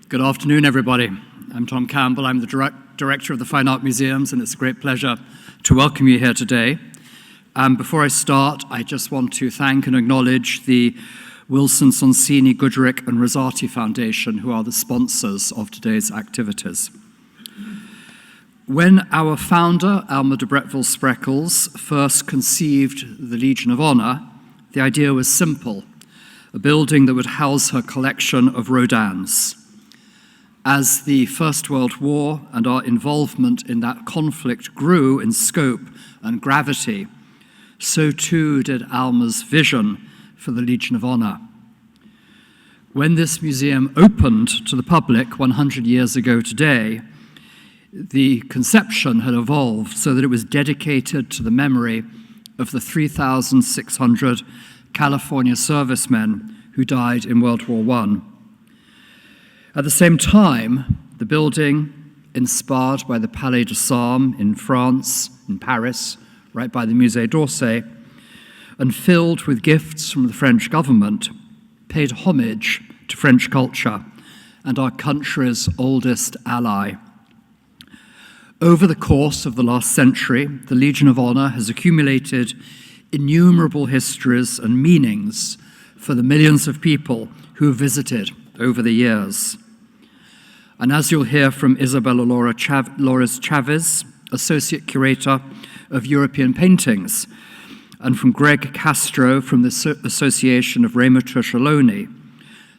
Good afternoon, everybody. I'm Tom Campbell. I'm the Director of the Fine Art Museums, and it's a great pleasure to welcome you here today. Before I start, I just want to thank and acknowledge the Wilson, Sonsini, Goodrick, and Rosati Foundation, who are the sponsors of today's activities. When our founder, Alma de Bretteville-Spreckels, first conceived the Legion of Honor, the idea was simple: a building that would house her collection of Rodins. As the First World War and our involvement in that conflict grew in scope and gravity, so too did Alma's vision for the Legion of Honor. When this museum opened to the public 100 years ago today, the conception had evolved so that it was dedicated to the memory of the 3,600 California servicemen who died in World War I. At the same time, the building, inspired by the Palais des Armes in France, in Paris, right by the Musée d'Orsay, and filled with gifts from the French government, paid homage to French culture and our country's oldest ally. Over the course of the last century, the Legion of Honor has accumulated innumerable histories and meanings for the millions of people who have visited over the years. And as you'll hear from Isabella Lores-Chavez, Associate Curator of European Paintings, and from Greg Castro from the Association of Renovation,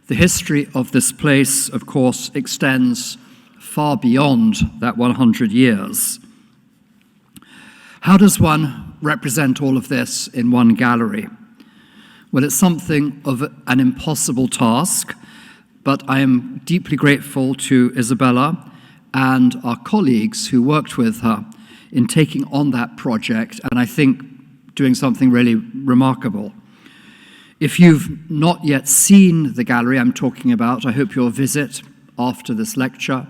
the history of this place, of course, extends far beyond that 100 years. How does one represent all of this in one gallery? Well, it's something of an impossible task, but I am deeply grateful to Isabella and our colleagues who worked with her in taking on that project, and I think doing something really remarkable. If you've not yet seen the gallery I'm talking about, I hope you'll visit after this lecture.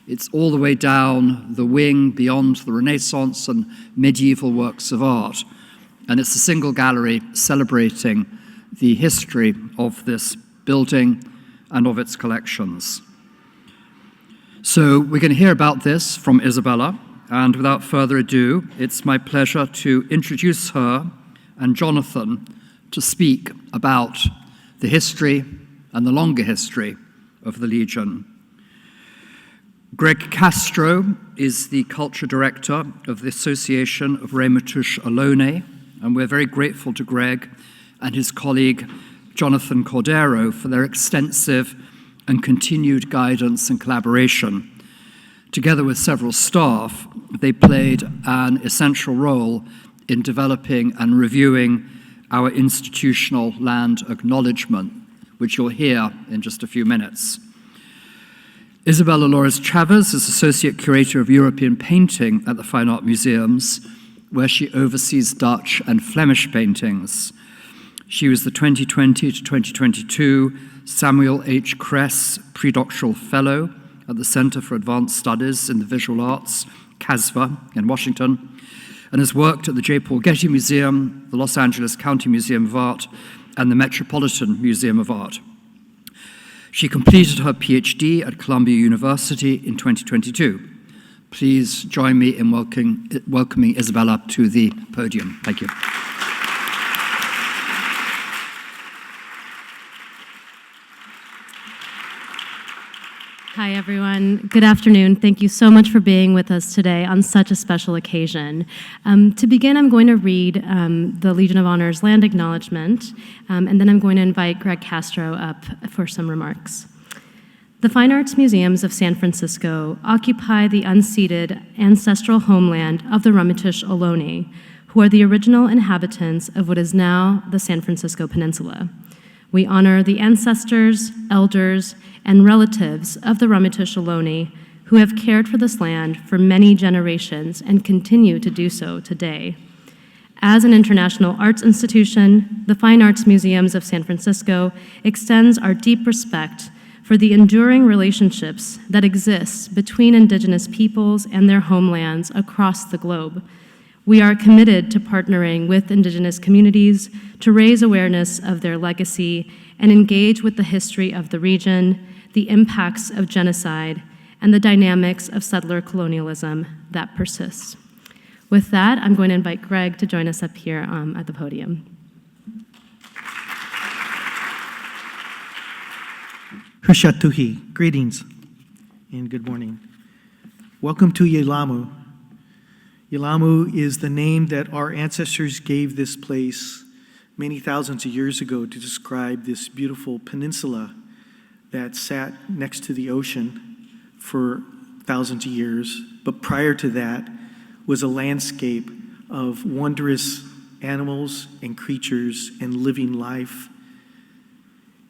It's all the way down the wing beyond the Renaissance and medieval works of art, and it's a single gallery celebrating the history of this building and of its collections. So we're going to hear about this from Isabella, and without further ado, it's my pleasure to introduce her and Jonathan to speak about the history and the longer history of the Legion. Greg Castro is the Culture Director of the Association of Renovation, and we're very grateful to Greg and his colleague Jonathan Cordero for their extensive and continued guidance and collaboration. Together with several staff, they played an essential role in developing and reviewing our institutional land acknowledgement, which you'll hear in just a few minutes. Isabella Lores-Chavez is Associate Curator of European Painting at the Fine Art Museums, where she oversees Dutch and Flemish paintings. She was the 2020 to 2022 Samuel H. Kress Predoctoral Fellow at the Center for Advanced Studies in the Visual Arts, CASVA, in Washington, and has worked at the J. Paul Getty Museum, the Los Angeles County Museum of Art, and the Metropolitan Museum of Art. She completed her PhD at Columbia University in 2022. Please join me in welcoming Isabella to the podium. Thank you. Hi, everyone. Good afternoon. Thank you so much for being with us today on such a special occasion. To begin, I'm going to read the Legion of Honor's land acknowledgement, and then I'm going to invite Greg Castro up for some remarks. The Fine Arts Museums of San Francisco occupy the unceded ancestral homeland of the Ramaytush Ohlone, who are the original inhabitants of what is now the San Francisco Peninsula. We honor the ancestors, elders, and relatives of the Ramaytush Ohlone who have cared for this land for many generations and continue to do so today. As an international arts institution, the Fine Arts Museums of San Francisco extends our deep respect for the enduring relationships that exist between Indigenous peoples and their homelands across the globe. We are committed to partnering with Indigenous communities to raise awareness of their legacy and engage with the history of the region, the impacts of genocide, and the dynamics of settler colonialism that persists. With that, I'm going to invite Greg to join us up here at the podium. Hushatuhi, greetings and good morning. Welcome to Yelamu. Yelamu is the name that our ancestors gave this place many thousands of years ago to describe this beautiful peninsula that sat next to the ocean for thousands of years. But prior to that was a landscape of wondrous animals and creatures and living life.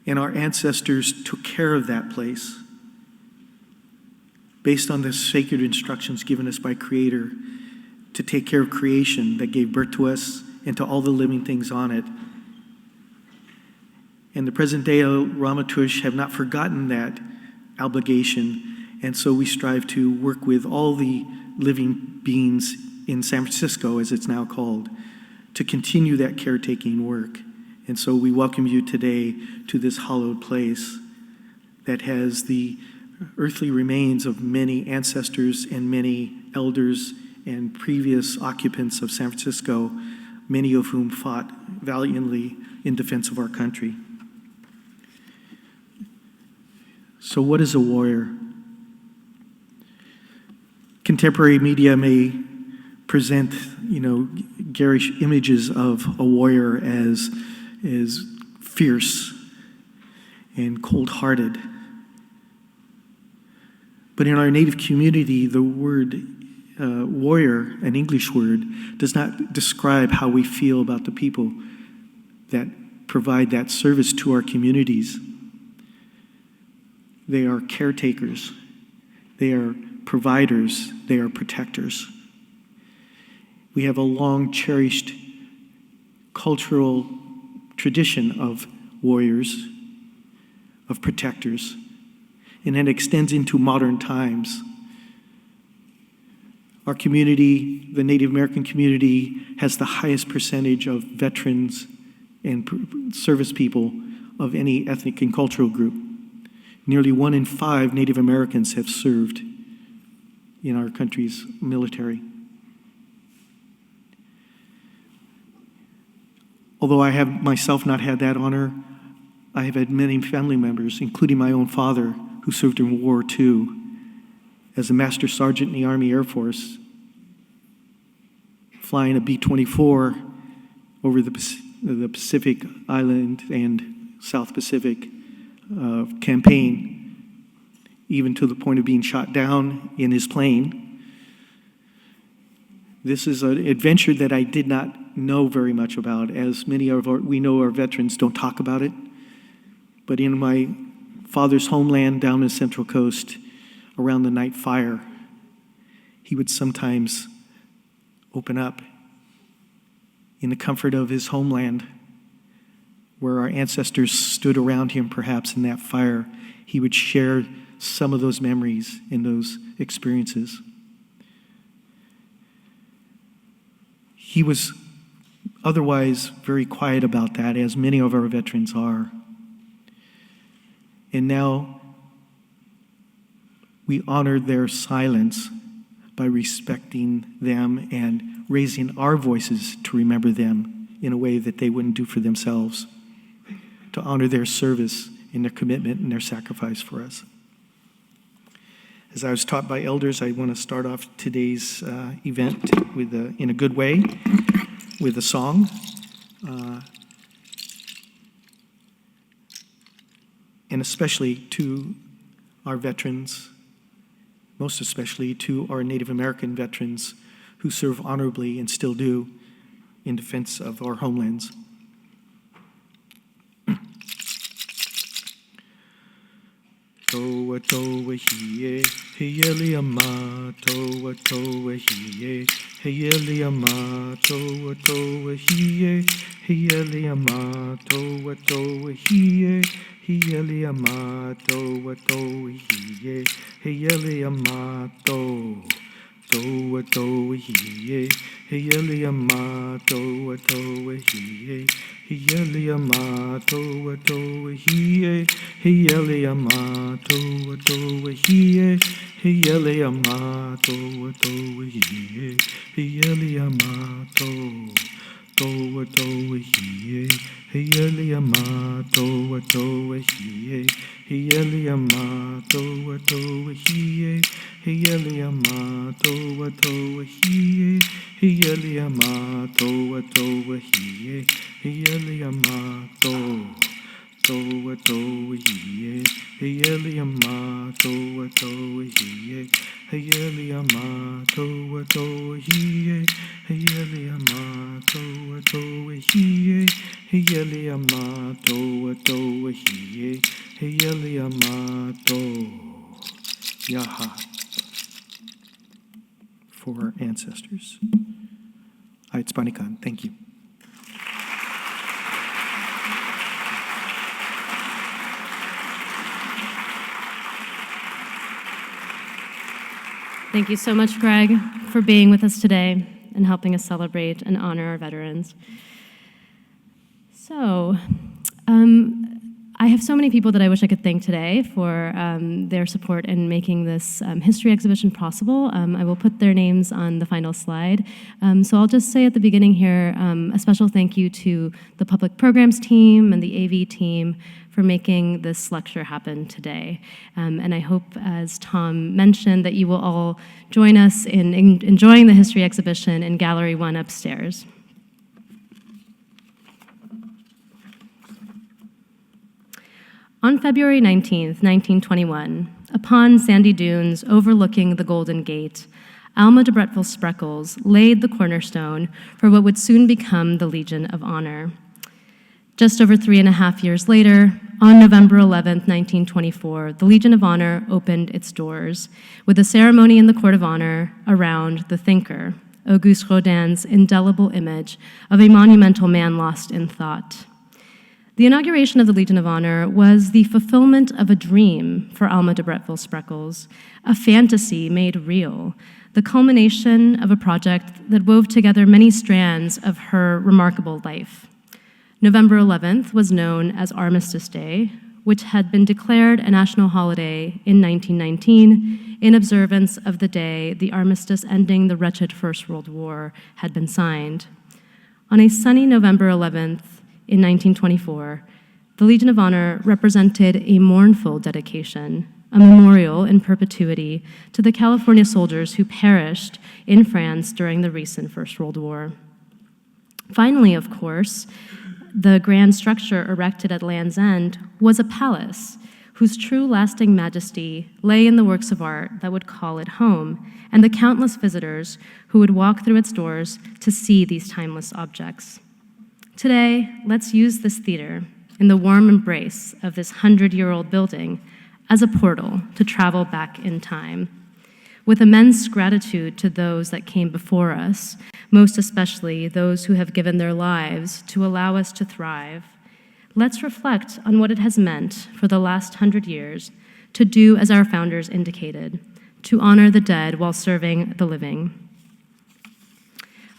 And our ancestors took care of that place based on the sacred instructions given us by Creator to take care of creation that gave birth to us and to all the living things on it. And the present day Ramaytush have not forgotten that obligation, and so we strive to work with all the living beings in San Francisco, as it's now called, to continue that caretaking work. And so we welcome you today to this hallowed place that has the earthly remains of many ancestors and many elders and previous occupants of San Francisco, many of whom fought valiantly in defense of our country. So what is a warrior? Contemporary media may present, garish images of a warrior as fierce and cold-hearted. But in our native community, the word warrior, an English word, does not describe how we feel about the people that provide that service to our communities. They are caretakers. They are providers. They are protectors. We have a long cherished cultural tradition of warriors, of protectors, and it extends into modern times. Our community, the Native American community, has the highest percentage of veterans and service people of any ethnic and cultural group. Nearly 1 in 5 Native Americans have served in our country's military. Although I have myself not had that honor, I have had many family members, including my own father, who served in World War II as a Master Sergeant in the Army Air Force, flying a B-24 over the Pacific Island and South Pacific campaign, even to the point of being shot down in his plane. This is an adventure that I did not know very much about, as many of our veterans don't talk about it. But in my father's homeland down the Central Coast, around the night fire, he would sometimes open up in the comfort of his homeland, where our ancestors stood around him perhaps in that fire. He would share some of those memories and those experiences. He was otherwise very quiet about that, as many of our veterans are. And now we honor their silence by respecting them and raising our voices to remember them in a way that they wouldn't do for themselves, to honor their service and their commitment and their sacrifice for us. As I was taught by elders, I want to start off today's event in a good way with a song. And especially to our veterans, most especially to our Native American veterans who serve honorably and still do in defense of our homelands. Toa toa hiye, hiyeli ama, toa toa hiye, hiyeli ama, toa toa hiye, hiyeli ama, toa toa hiye, hiyeli ama, toa toa hiye, hiyeli ama, toa toa hiye, Hiyaliyama toa toa hiye. Hiyaliyama toa toa hiye. Hiyaliyama toa toa hiye. Hiyaliyama toa toa hiye. Hiyaliyama toa toa hiye. Hiyaliyama toa toa hiye. Hiyaliyama toa toa hiye. Hiyaliyama toa toa hiye. Hiyaliyama toa toa hiye. Hiyaliyama toa toa hiye. Hiyaliyama toa toa hiye. Hiyaliyama toa toa hiye. Hiyaliyama toa toa hiye. Hiyaliyama toa toa hiye. Hiyaliyama Yaha. For our ancestors. Ait Spanikan, thank you. Thank you so much, Greg, for being with us today and helping us celebrate and honor our veterans. So, I have so many people that I wish I could thank today for their support in making this history exhibition possible. I will put their names on the final slide. So I'll just say at the beginning here, a special thank you to the public programs team and the AV team for making this lecture happen today. And I hope, as Tom mentioned, that you will all join us in enjoying the history exhibition in Gallery 1 upstairs. On February 19th, 1921, upon sandy dunes overlooking the Golden Gate, Alma de Bretteville-Spreckels laid the cornerstone for what would soon become the Legion of Honor. Just over 3.5 years later, on November 11th, 1924, the Legion of Honor opened its doors with a ceremony in the Court of Honor around the thinker, Auguste Rodin's indelible image of a monumental man lost in thought. The inauguration of the Legion of Honor was the fulfillment of a dream for Alma de Bretteville-Spreckels, a fantasy made real, the culmination of a project that wove together many strands of her remarkable life. November 11th was known as Armistice Day, which had been declared a national holiday in 1919 in observance of the day the armistice ending the wretched First World War had been signed. On a sunny November 11th, in 1924, the Legion of Honor represented a mournful dedication, a memorial in perpetuity to the California soldiers who perished in France during the recent First World War. Finally, of course, the grand structure erected at Land's End was a palace whose true lasting majesty lay in the works of art that would call it home and the countless visitors who would walk through its doors to see these timeless objects. Today, let's use this theater in the warm embrace of this 100-year-old building as a portal to travel back in time. With immense gratitude to those that came before us, most especially those who have given their lives to allow us to thrive, let's reflect on what it has meant for the last 100 years to do as our founders indicated, to honor the dead while serving the living.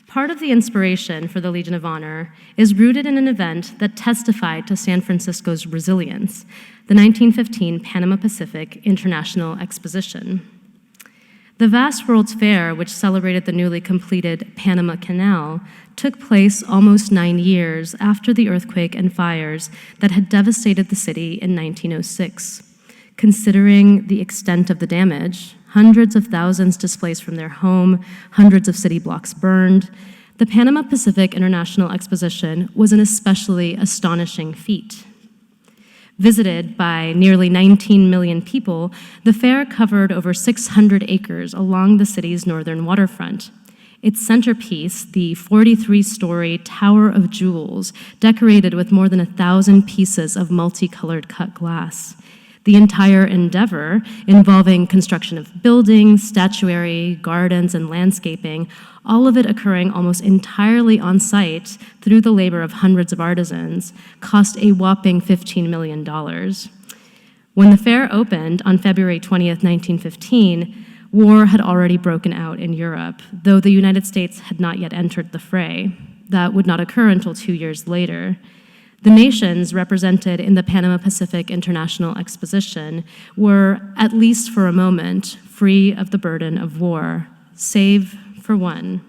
Part of the inspiration for the Legion of Honor is rooted in an event that testified to San Francisco's resilience, the 1915 Panama Pacific International Exposition. The vast World's Fair, which celebrated the newly completed Panama Canal, took place almost 9 years after the earthquake and fires that had devastated the city in 1906. Considering the extent of the damage, hundreds of thousands displaced from their home, hundreds of city blocks burned, the Panama Pacific International Exposition was an especially astonishing feat. Visited by nearly 19 million people, the fair covered over 600 acres along the city's northern waterfront. Its centerpiece, the 43-story Tower of Jewels, decorated with more than 1,000 pieces of multicolored cut glass. The entire endeavor, involving construction of buildings, statuary, gardens, and landscaping, all of it occurring almost entirely on site through the labor of hundreds of artisans, cost a whopping $15 million. When the fair opened on February 20th, 1915, War had already broken out in Europe, though the United States had not yet entered the fray. That would not occur until 2 years later. The nations represented in the Panama Pacific International Exposition were, at least for a moment, free of the burden of war, save for one: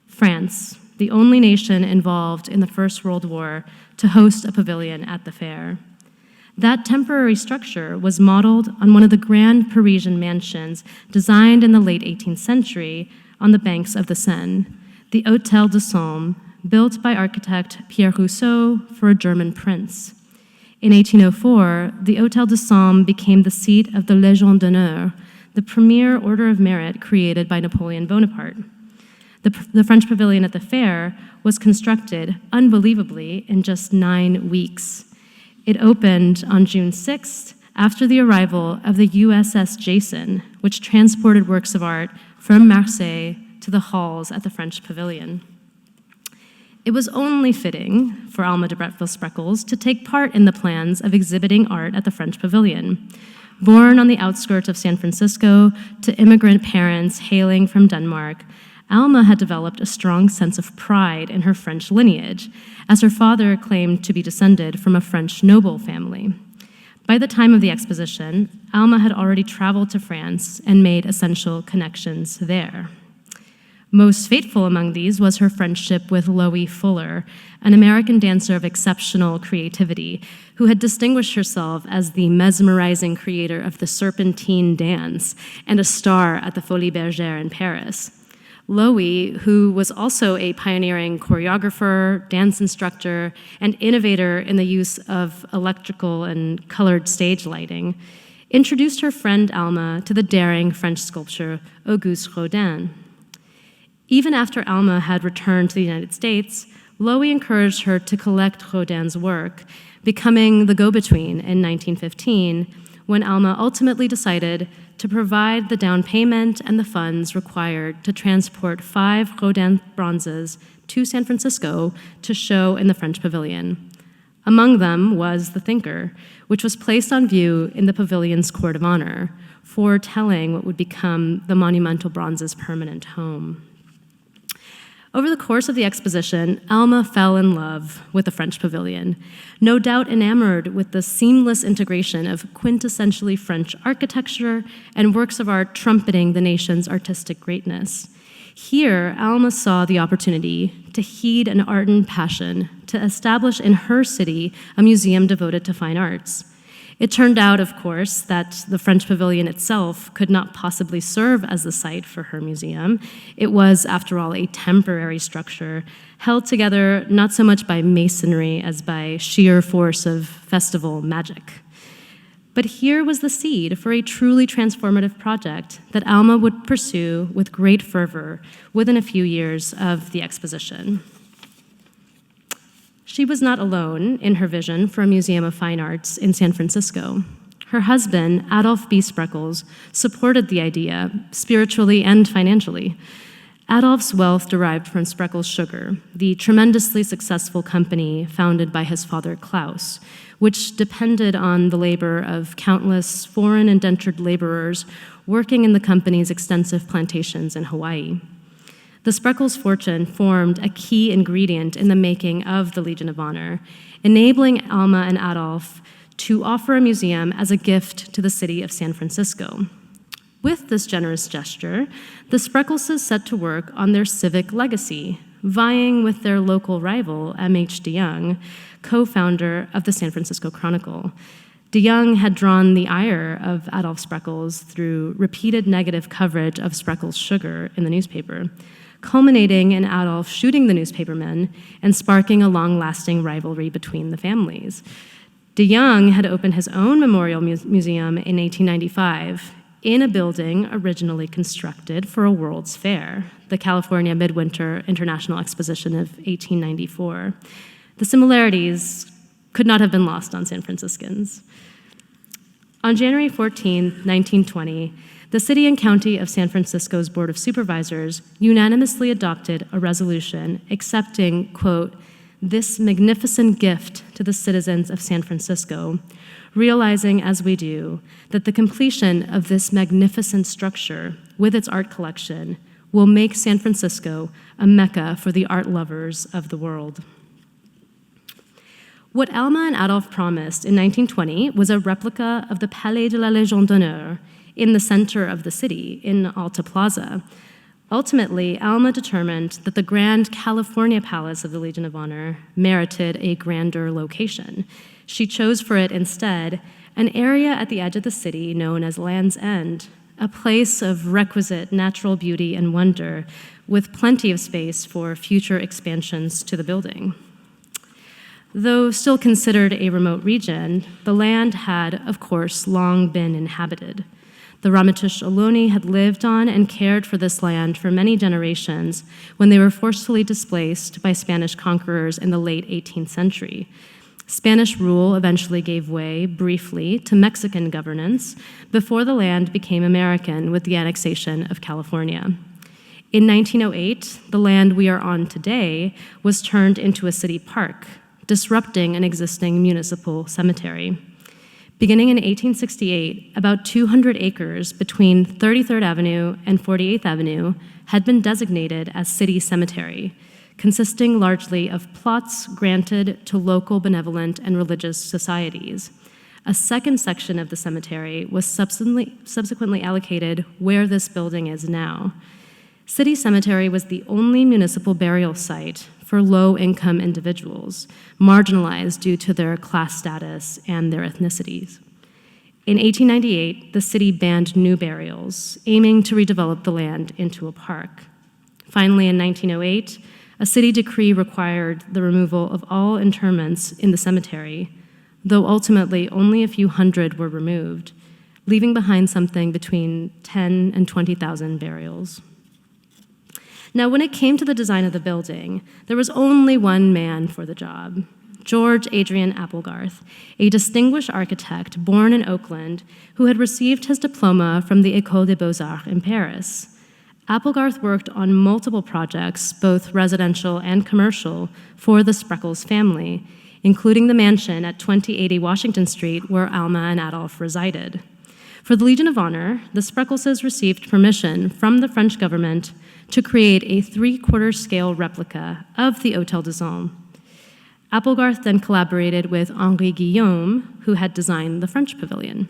France, the only nation involved in the First World War to host a pavilion at the fair. That temporary structure was modeled on one of the grand Parisian mansions designed in the late 18th century on the banks of the Seine, the Hôtel de Somme, built by architect Pierre Rousseau for a German prince. In 1804, the Hôtel de Somme became the seat of the Légion d'honneur, the premier order of merit created by Napoleon Bonaparte. The French pavilion at the fair was constructed, unbelievably, in just 9 weeks. It opened on June 6th, after the arrival of the USS Jason, which transported works of art from Marseille to the halls at the French pavilion. It was only fitting for Alma de Bretteville-Spreckels to take part in the plans of exhibiting art at the French pavilion. Born on the outskirts of San Francisco to immigrant parents hailing from Denmark, Alma had developed a strong sense of pride in her French lineage, as her father claimed to be descended from a French noble family. By the time of the exposition, Alma had already traveled to France and made essential connections there. Most fateful among these was her friendship with Loie Fuller, an American dancer of exceptional creativity, who had distinguished herself as the mesmerizing creator of the Serpentine dance and a star at the Folies Bergère in Paris. Loie, who was also a pioneering choreographer, dance instructor, and innovator in the use of electrical and colored stage lighting, introduced her friend Alma to the daring French sculptor Auguste Rodin. Even after Alma had returned to the United States, Loie encouraged her to collect Rodin's work, becoming the go-between in 1915, when Alma ultimately decided to provide the down payment and the funds required to transport 5 Rodin bronzes to San Francisco to show in the French pavilion. Among them was The Thinker, which was placed on view in the pavilion's court of honor, foretelling what would become the monumental bronze's permanent home. Over the course of the exposition, Alma fell in love with the French pavilion, no doubt enamored with the seamless integration of quintessentially French architecture and works of art trumpeting the nation's artistic greatness. Here, Alma saw the opportunity to heed an ardent passion to establish in her city a museum devoted to fine arts. It turned out, of course, that the French pavilion itself could not possibly serve as the site for her museum. It was, after all, a temporary structure, held together not so much by masonry as by sheer force of festival magic. But here was the seed for a truly transformative project that Alma would pursue with great fervor within a few years of the exposition. She was not alone in her vision for a museum of fine arts in San Francisco. Her husband, Adolf B. Spreckels, supported the idea spiritually and financially. Adolf's wealth derived from Spreckels Sugar, the tremendously successful company founded by his father, Klaus, which depended on the labor of countless foreign indentured laborers working in the company's extensive plantations in Hawaii. The Spreckels fortune formed a key ingredient in the making of the Legion of Honor, enabling Alma and Adolf to offer a museum as a gift to the city of San Francisco. With this generous gesture, the Spreckelses set to work on their civic legacy, vying with their local rival, M.H. DeYoung, co-founder of the San Francisco Chronicle. DeYoung had drawn the ire of Adolf Spreckels through repeated negative coverage of Spreckels Sugar in the newspaper, culminating in Adolf shooting the newspaperman and sparking a long-lasting rivalry between the families. DeYoung had opened his own memorial museum in 1895 in a building originally constructed for a World's Fair, the California Midwinter International Exposition of 1894. The similarities could not have been lost on San Franciscans. On January 14, 1920, the City and County of San Francisco's Board of Supervisors unanimously adopted a resolution accepting, quote, this magnificent gift to the citizens of San Francisco, realizing as we do that the completion of this magnificent structure with its art collection will make San Francisco a mecca for the art lovers of the world. What Alma and Adolphe promised in 1920 was a replica of the Palais de la Légion d'honneur in the center of the city, in Alta Plaza. Ultimately, Alma determined that the Grand California Palace of the Legion of Honor merited a grander location. She chose for it instead an area at the edge of the city known as Land's End, a place of requisite natural beauty and wonder, with plenty of space for future expansions to the building. Though still considered a remote region, the land had, of course, long been inhabited. The Ramaytush Ohlone had lived on and cared for this land for many generations when they were forcefully displaced by Spanish conquerors in the late 18th century. Spanish rule eventually gave way, briefly, to Mexican governance before the land became American with the annexation of California. In 1908, the land we are on today was turned into a city park, disrupting an existing municipal cemetery. Beginning in 1868, about 200 acres between 33rd Avenue and 48th Avenue had been designated as city cemetery, consisting largely of plots granted to local benevolent and religious societies. A second section of the cemetery was subsequently allocated where this building is now. City Cemetery was the only municipal burial site for low-income individuals, marginalized due to their class status and their ethnicities. In 1898, the city banned new burials, aiming to redevelop the land into a park. Finally, in 1908, a city decree required the removal of all interments in the cemetery, though ultimately only a few hundred were removed, leaving behind something between 10 and 20,000 burials. Now, when it came to the design of the building, there was only one man for the job, George Adrian Applegarth, a distinguished architect born in Oakland who had received his diploma from the École des Beaux-Arts in Paris. Applegarth worked on multiple projects, both residential and commercial, for the Spreckels family, including the mansion at 2080 Washington Street where Alma and Adolphe resided. For the Legion of Honor, the Spreckelses received permission from the French government to create a 3/4 scale replica of the Hôtel des Hommes. Applegarth then collaborated with Henri Guillaume, who had designed the French pavilion.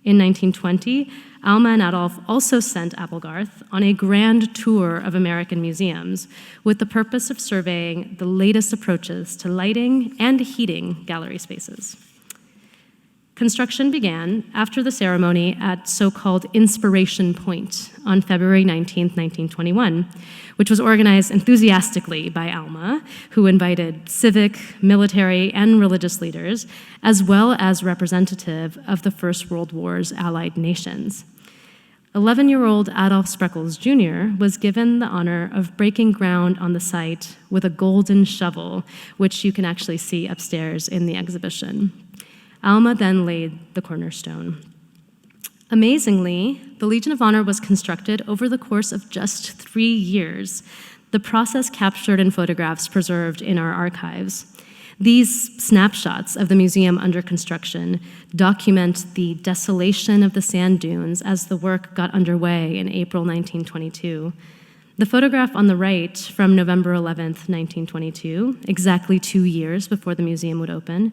In 1920, Alma and Adolphe also sent Applegarth on a grand tour of American museums with the purpose of surveying the latest approaches to lighting and heating gallery spaces. Construction began after the ceremony at so-called Inspiration Point on February 19, 1921, which was organized enthusiastically by Alma, who invited civic, military, and religious leaders, as well as representative of the First World War's allied nations. 11-year-old Adolphe Spreckels Jr. was given the honor of breaking ground on the site with a golden shovel, which you can actually see upstairs in the exhibition. Alma then laid the cornerstone. Amazingly, the Legion of Honor was constructed over the course of just 3 years, the process captured in photographs preserved in our archives. These snapshots of the museum under construction document the desolation of the sand dunes as the work got underway in April 1922. The photograph on the right from November 11th, 1922, exactly 2 years before the museum would open,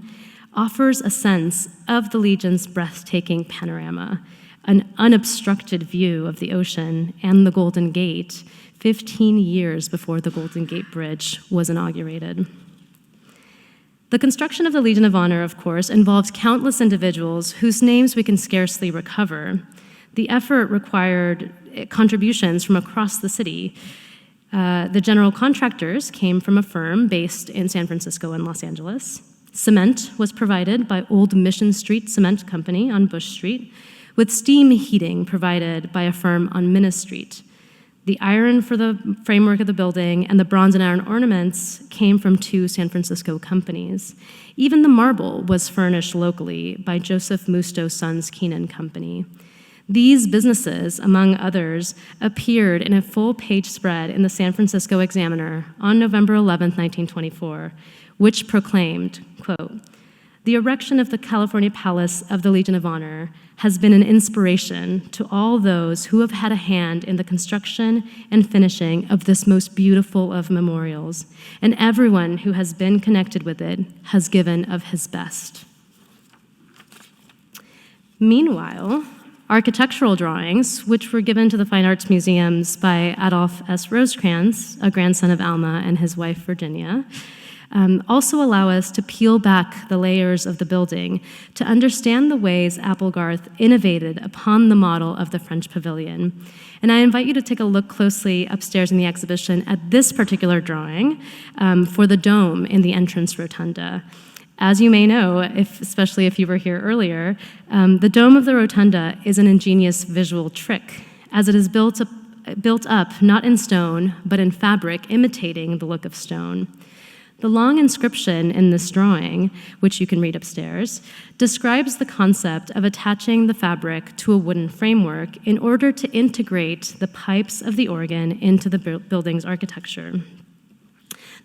offers a sense of the Legion's breathtaking panorama, an unobstructed view of the ocean and the Golden Gate 15 years before the Golden Gate Bridge was inaugurated. The construction of the Legion of Honor, of course, involved countless individuals whose names we can scarcely recover. The effort required contributions from across the city. The general contractors came from a firm based in San Francisco and Los Angeles. Cement was provided by Old Mission Street Cement Company on Bush Street, with steam heating provided by a firm on Minna Street. The iron for the framework of the building and the bronze and iron ornaments came from 2 San Francisco companies. Even the marble was furnished locally by Joseph Musto Sons Keenan Company. These businesses, among others, appeared in a full-page spread in the San Francisco Examiner on November 11, 1924, which proclaimed, quote, "The erection of the California Palace of the Legion of Honor has been an inspiration to all those who have had a hand in the construction and finishing of this most beautiful of memorials, and everyone who has been connected with it has given of his best." Meanwhile, architectural drawings, which were given to the Fine Arts Museums by Adolph S. Rosecrans, a grandson of Alma and his wife Virginia, also allow us to peel back the layers of the building to understand the ways Applegarth innovated upon the model of the French Pavilion. And I invite you to take a look closely upstairs in the exhibition at this particular drawing for the dome in the entrance rotunda. As you may know, especially if you were here earlier, the dome of the rotunda is an ingenious visual trick, as it is built up not in stone, but in fabric imitating the look of stone. The long inscription in this drawing, which you can read upstairs, describes the concept of attaching the fabric to a wooden framework in order to integrate the pipes of the organ into the building's architecture.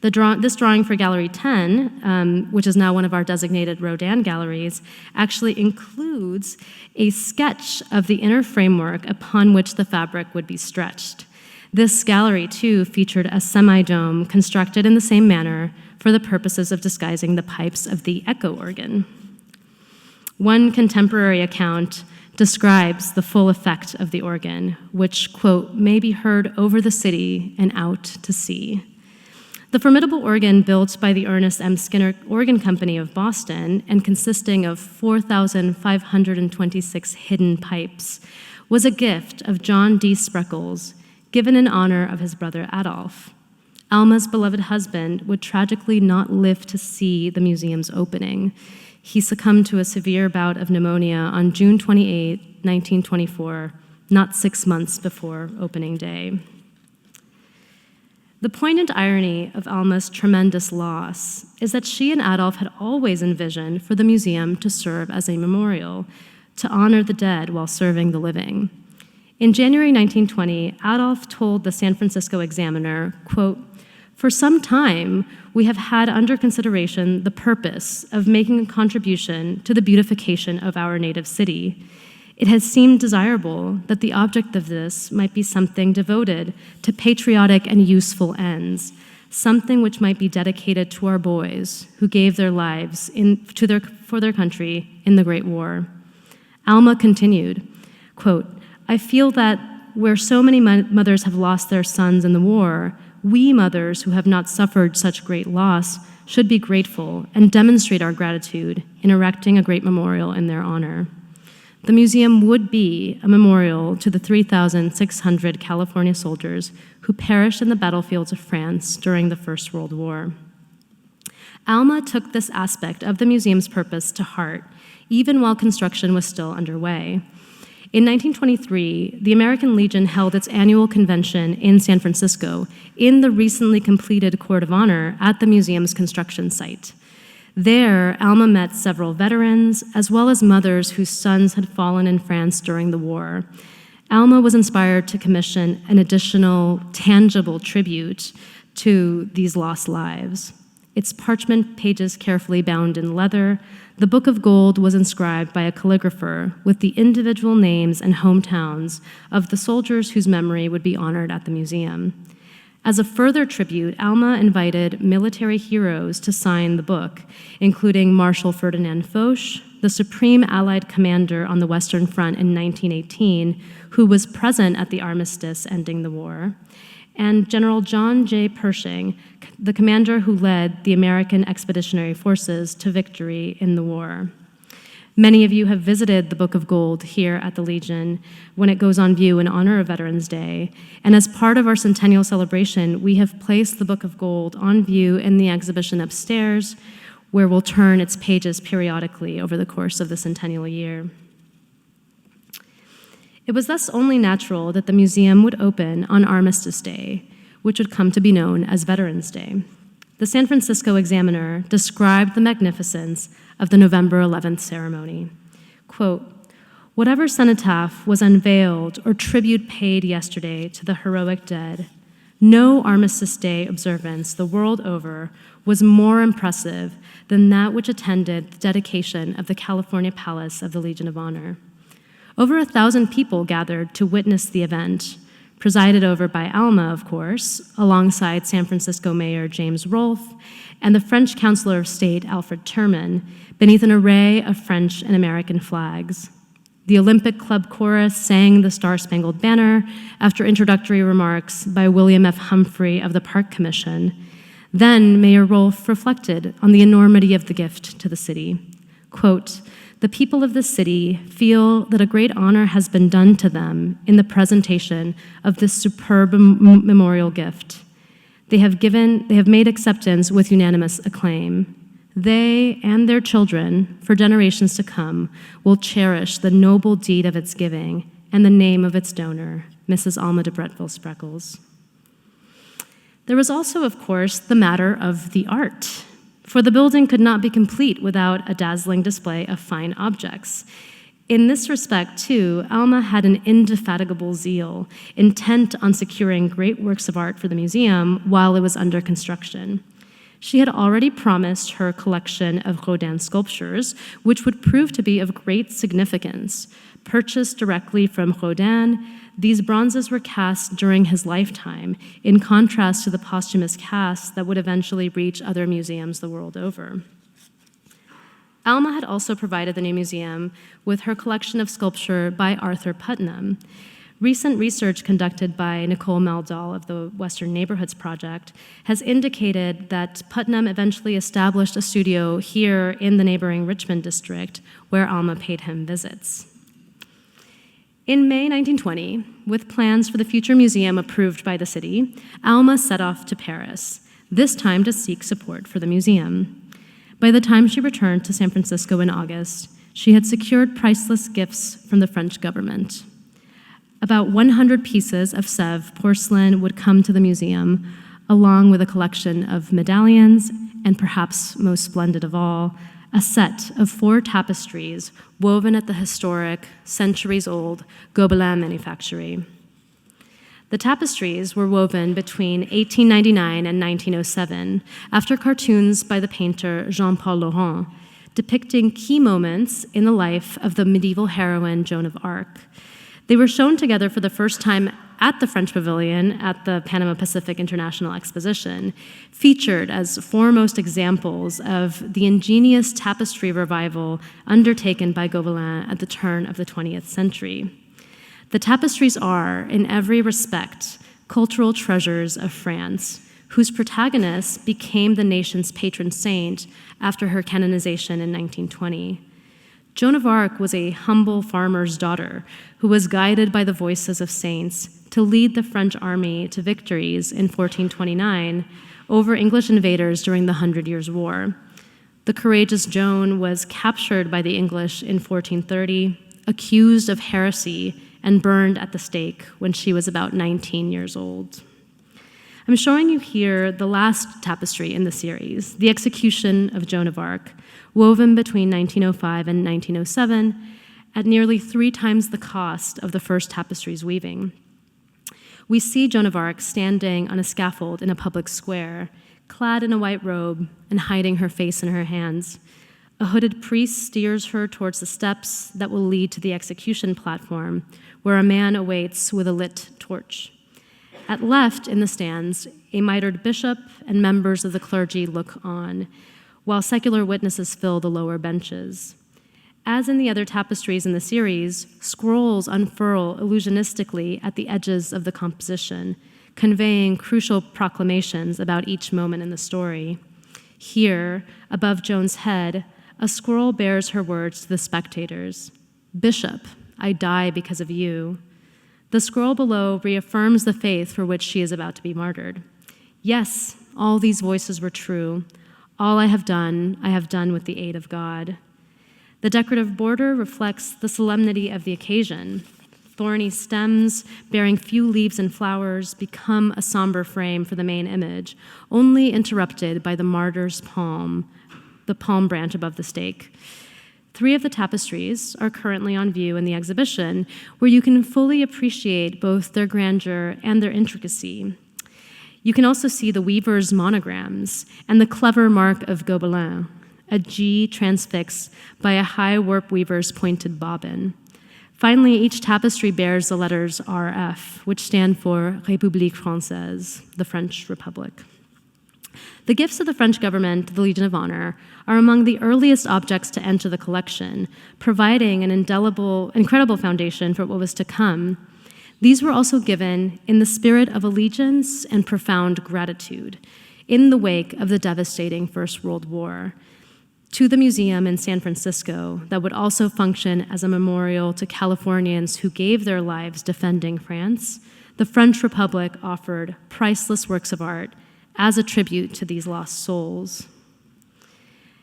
This drawing for Gallery 10, which is now one of our designated Rodin galleries, actually includes a sketch of the inner framework upon which the fabric would be stretched. This gallery, too, featured a semi-dome constructed in the same manner for the purposes of disguising the pipes of the echo organ. One contemporary account describes the full effect of the organ, which, quote, "may be heard over the city and out to sea." The formidable organ built by the Ernest M. Skinner Organ Company of Boston and consisting of 4,526 hidden pipes was a gift of John D. Spreckels, given in honor of his brother Adolph. Alma's beloved husband would tragically not live to see the museum's opening. He succumbed to a severe bout of pneumonia on June 28, 1924, not 6 months before opening day. The poignant irony of Alma's tremendous loss is that she and Adolph had always envisioned for the museum to serve as a memorial, to honor the dead while serving the living. In January 1920, Adolph told the San Francisco Examiner, quote, "For some time, we have had under consideration the purpose of making a contribution to the beautification of our native city. It has seemed desirable that the object of this might be something devoted to patriotic and useful ends, something which might be dedicated to our boys who gave their lives for their country in the Great War." Alma continued, quote, "I feel that where so many mothers have lost their sons in the war, we mothers who have not suffered such great loss should be grateful and demonstrate our gratitude in erecting a great memorial in their honor. The museum would be a memorial to the 3,600 California soldiers who perished in the battlefields of France during the First World War." Alma took this aspect of the museum's purpose to heart, even while construction was still underway. In 1923, the American Legion held its annual convention in San Francisco in the recently completed Court of Honor at the museum's construction site. There, Alma met several veterans, as well as mothers whose sons had fallen in France during the war. Alma was inspired to commission an additional tangible tribute to these lost lives. Its parchment pages carefully bound in leather, the Book of Gold was inscribed by a calligrapher with the individual names and hometowns of the soldiers whose memory would be honored at the museum. As a further tribute, Alma invited military heroes to sign the book, including Marshal Ferdinand Foch, the Supreme Allied Commander on the Western Front in 1918, who was present at the armistice ending the war, and General John J. Pershing, the commander who led the American Expeditionary Forces to victory in the war. Many of you have visited the Book of Gold here at the Legion when it goes on view in honor of Veterans Day. And as part of our centennial celebration, we have placed the Book of Gold on view in the exhibition upstairs, where we'll turn its pages periodically over the course of the centennial year. It was thus only natural that the museum would open on Armistice Day, which would come to be known as Veterans Day. The San Francisco Examiner described the magnificence of the November 11th ceremony. Quote, "Whatever cenotaph was unveiled or tribute paid yesterday to the heroic dead, No Armistice Day observance the world over was more impressive than that which attended the dedication of the California Palace of the Legion of Honor. Over 1,000 people gathered to witness the event, presided over by Alma, of course, alongside San Francisco Mayor James Rolfe and the French Counselor of State Alfred Terman, beneath an array of French and American flags. The Olympic Club Chorus sang the Star-Spangled Banner after introductory remarks by William F. Humphrey of the Park Commission. Then Mayor Rolfe reflected on the enormity of the gift to the city. Quote, "The people of the city feel that a great honor has been done to them in the presentation of this superb memorial gift. They have made acceptance with unanimous acclaim. They and their children, for generations to come, will cherish the noble deed of its giving and the name of its donor, Mrs. Alma de Bretteville-Spreckels." There was also, of course, the matter of the art, for the building could not be complete without a dazzling display of fine objects. In this respect, too, Alma had an indefatigable zeal, intent on securing great works of art for the museum while it was under construction. She had already promised her collection of Rodin sculptures, which would prove to be of great significance. Purchased directly from Rodin, these bronzes were cast during his lifetime, in contrast to the posthumous casts that would eventually reach other museums the world over. Alma had also provided the new museum with her collection of sculpture by Arthur Putnam. Recent research conducted by Nicole Meldal of the Western Neighborhoods Project has indicated that Putnam eventually established a studio here in the neighboring Richmond district, where Alma paid him visits. In May 1920, with plans for the future museum approved by the city, Alma set off to Paris, this time to seek support for the museum. By the time she returned to San Francisco in August, she had secured priceless gifts from the French government. About 100 pieces of Sèvres porcelain would come to the museum, along with a collection of medallions, and perhaps most splendid of all, a set of 4 tapestries woven at the historic, centuries-old Gobelin manufactory. The tapestries were woven between 1899 and 1907 after cartoons by the painter Jean-Paul Laurent, depicting key moments in the life of the medieval heroine Joan of Arc. They were shown together for the first time at the French Pavilion at the Panama Pacific International Exposition, featured as foremost examples of the ingenious tapestry revival undertaken by Gobelin at the turn of the 20th century. The tapestries are, in every respect, cultural treasures of France, whose protagonist became the nation's patron saint after her canonization in 1920. Joan of Arc was a humble farmer's daughter who was guided by the voices of saints to lead the French army to victories in 1429 over English invaders during the 100 Years' War. The courageous Joan was captured by the English in 1430, accused of heresy, and burned at the stake when she was about 19 years old. I'm showing you here the last tapestry in the series, The Execution of Joan of Arc, woven between 1905 and 1907 at nearly 3 times the cost of the first tapestry's weaving. We see Joan of Arc standing on a scaffold in a public square, clad in a white robe and hiding her face in her hands. A hooded priest steers her towards the steps that will lead to the execution platform, where a man awaits with a lit torch. At left in the stands, a mitred bishop and members of the clergy look on, while secular witnesses fill the lower benches. As in the other tapestries in the series, scrolls unfurl illusionistically at the edges of the composition, conveying crucial proclamations about each moment in the story. Here, above Joan's head, a scroll bears her words to the spectators. "Bishop, I die because of you." The scroll below reaffirms the faith for which she is about to be martyred. Yes, all these voices were true. All I have done with the aid of God. The decorative border reflects the solemnity of the occasion. Thorny stems bearing few leaves and flowers become a somber frame for the main image, only interrupted by the martyr's palm, the palm branch above the stake. 3 of the tapestries are currently on view in the exhibition, where you can fully appreciate both their grandeur and their intricacy. You can also see the weaver's monograms and the clever mark of Gobelin, a G transfixed by a high warp weaver's pointed bobbin. Finally, each tapestry bears the letters RF, which stand for République Française, the French Republic. The gifts of the French government to the Legion of Honor are among the earliest objects to enter the collection, providing an incredible foundation for what was to come. These were also given in the spirit of allegiance and profound gratitude in the wake of the devastating First World War to the museum in San Francisco that would also function as a memorial to Californians who gave their lives defending France. The French Republic offered priceless works of art as a tribute to these lost souls.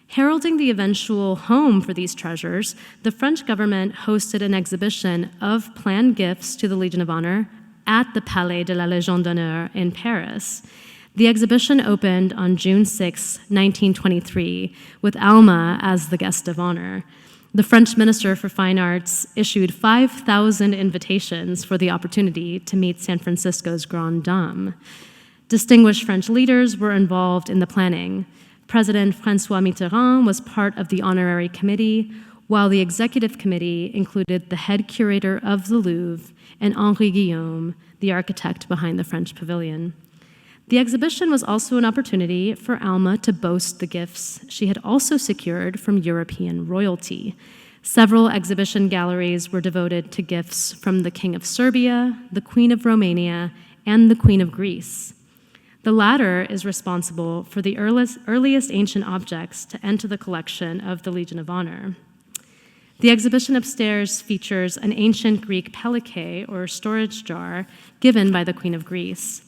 Heralding the eventual home for these treasures, the French government hosted an exhibition of planned gifts to the Legion of Honor at the Palais de la Légion d'Honneur in Paris. The exhibition opened on June 6, 1923, with Alma as the guest of honor. The French Minister for Fine Arts issued 5,000 invitations for the opportunity to meet San Francisco's Grande Dame. Distinguished French leaders were involved in the planning. President François Mitterrand was part of the honorary committee, while the executive committee included the head curator of the Louvre and Henri Guillaume, the architect behind the French pavilion. The exhibition was also an opportunity for Alma to boast the gifts she had also secured from European royalty. Several exhibition galleries were devoted to gifts from the King of Serbia, the Queen of Romania, and the Queen of Greece. The latter is responsible for the earliest ancient objects to enter the collection of the Legion of Honor. The exhibition upstairs features an ancient Greek pelique, or storage jar, given by the Queen of Greece.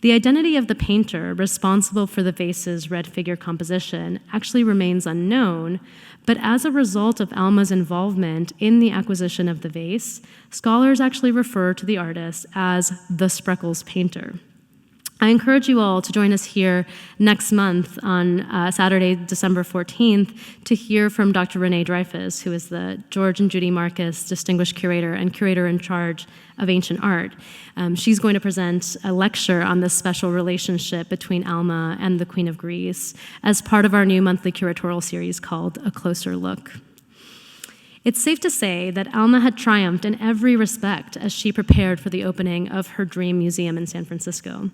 The identity of the painter responsible for the vase's red figure composition actually remains unknown, but as a result of Alma's involvement in the acquisition of the vase, scholars actually refer to the artist as the Spreckels painter. I encourage you all to join us here next month on Saturday, December 14th, to hear from Dr. Renee Dreyfus, who is the George and Judy Marcus Distinguished Curator and Curator in Charge of Ancient Art. She's going to present a lecture on this special relationship between Alma and the Queen of Greece as part of our new monthly curatorial series called A Closer Look. It's safe to say that Alma had triumphed in every respect as she prepared for the opening of her dream museum in San Francisco.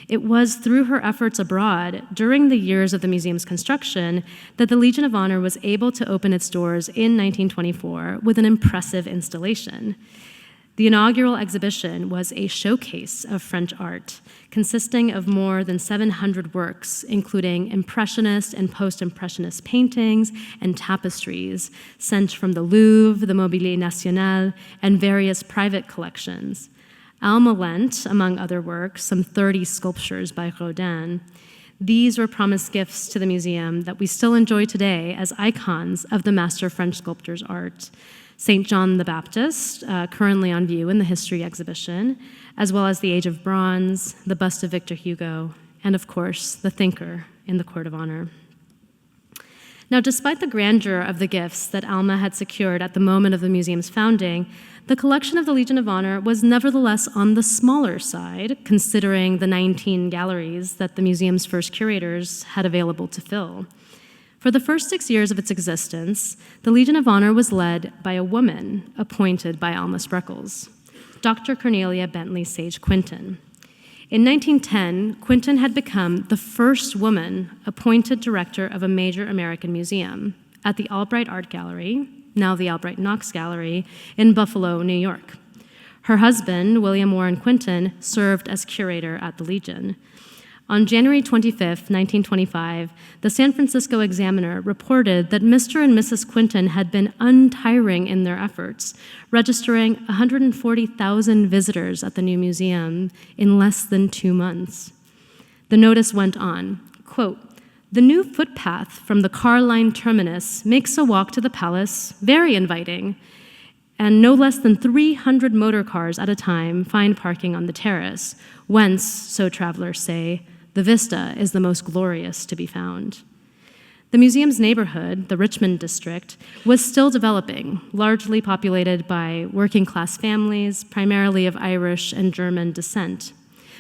It was through her efforts abroad during the years of the museum's construction that the Legion of Honor was able to open its doors in 1924 with an impressive installation. The inaugural exhibition was a showcase of French art, consisting of more than 700 works, including Impressionist and post-Impressionist paintings and tapestries sent from the Louvre, the Mobilier National, and various private collections. Alma lent, among other works, some 30 sculptures by Rodin. These were promised gifts to the museum that we still enjoy today as icons of the master French sculptor's art. St. John the Baptist, currently on view in the History exhibition, as well as the Age of Bronze, the bust of Victor Hugo, and of course, the Thinker in the Court of Honor. Now, despite the grandeur of the gifts that Alma had secured at the moment of the museum's founding, the collection of the Legion of Honor was nevertheless on the smaller side, considering the 19 galleries that the museum's first curators had available to fill. For the first 6 years of its existence, the Legion of Honor was led by a woman appointed by Alma Spreckels, Dr. Cornelia Bentley Sage Quinton. In 1910, Quinton had become the first woman appointed director of a major American museum at the Albright Art Gallery, now the Albright Knox Gallery, in Buffalo, New York. Her husband, William Warren Quinton, served as curator at the Legion. On January 25, 1925, the San Francisco Examiner reported that Mr. and Mrs. Quinton had been untiring in their efforts, registering 140,000 visitors at the new museum in less than 2 months. The notice went on, quote, "The new footpath from the car line terminus makes a walk to the palace very inviting, and no less than 300 motor cars at a time find parking on the terrace, whence, so travelers say, the vista is the most glorious to be found." The museum's neighborhood, the Richmond district, was still developing, largely populated by working-class families, primarily of Irish and German descent.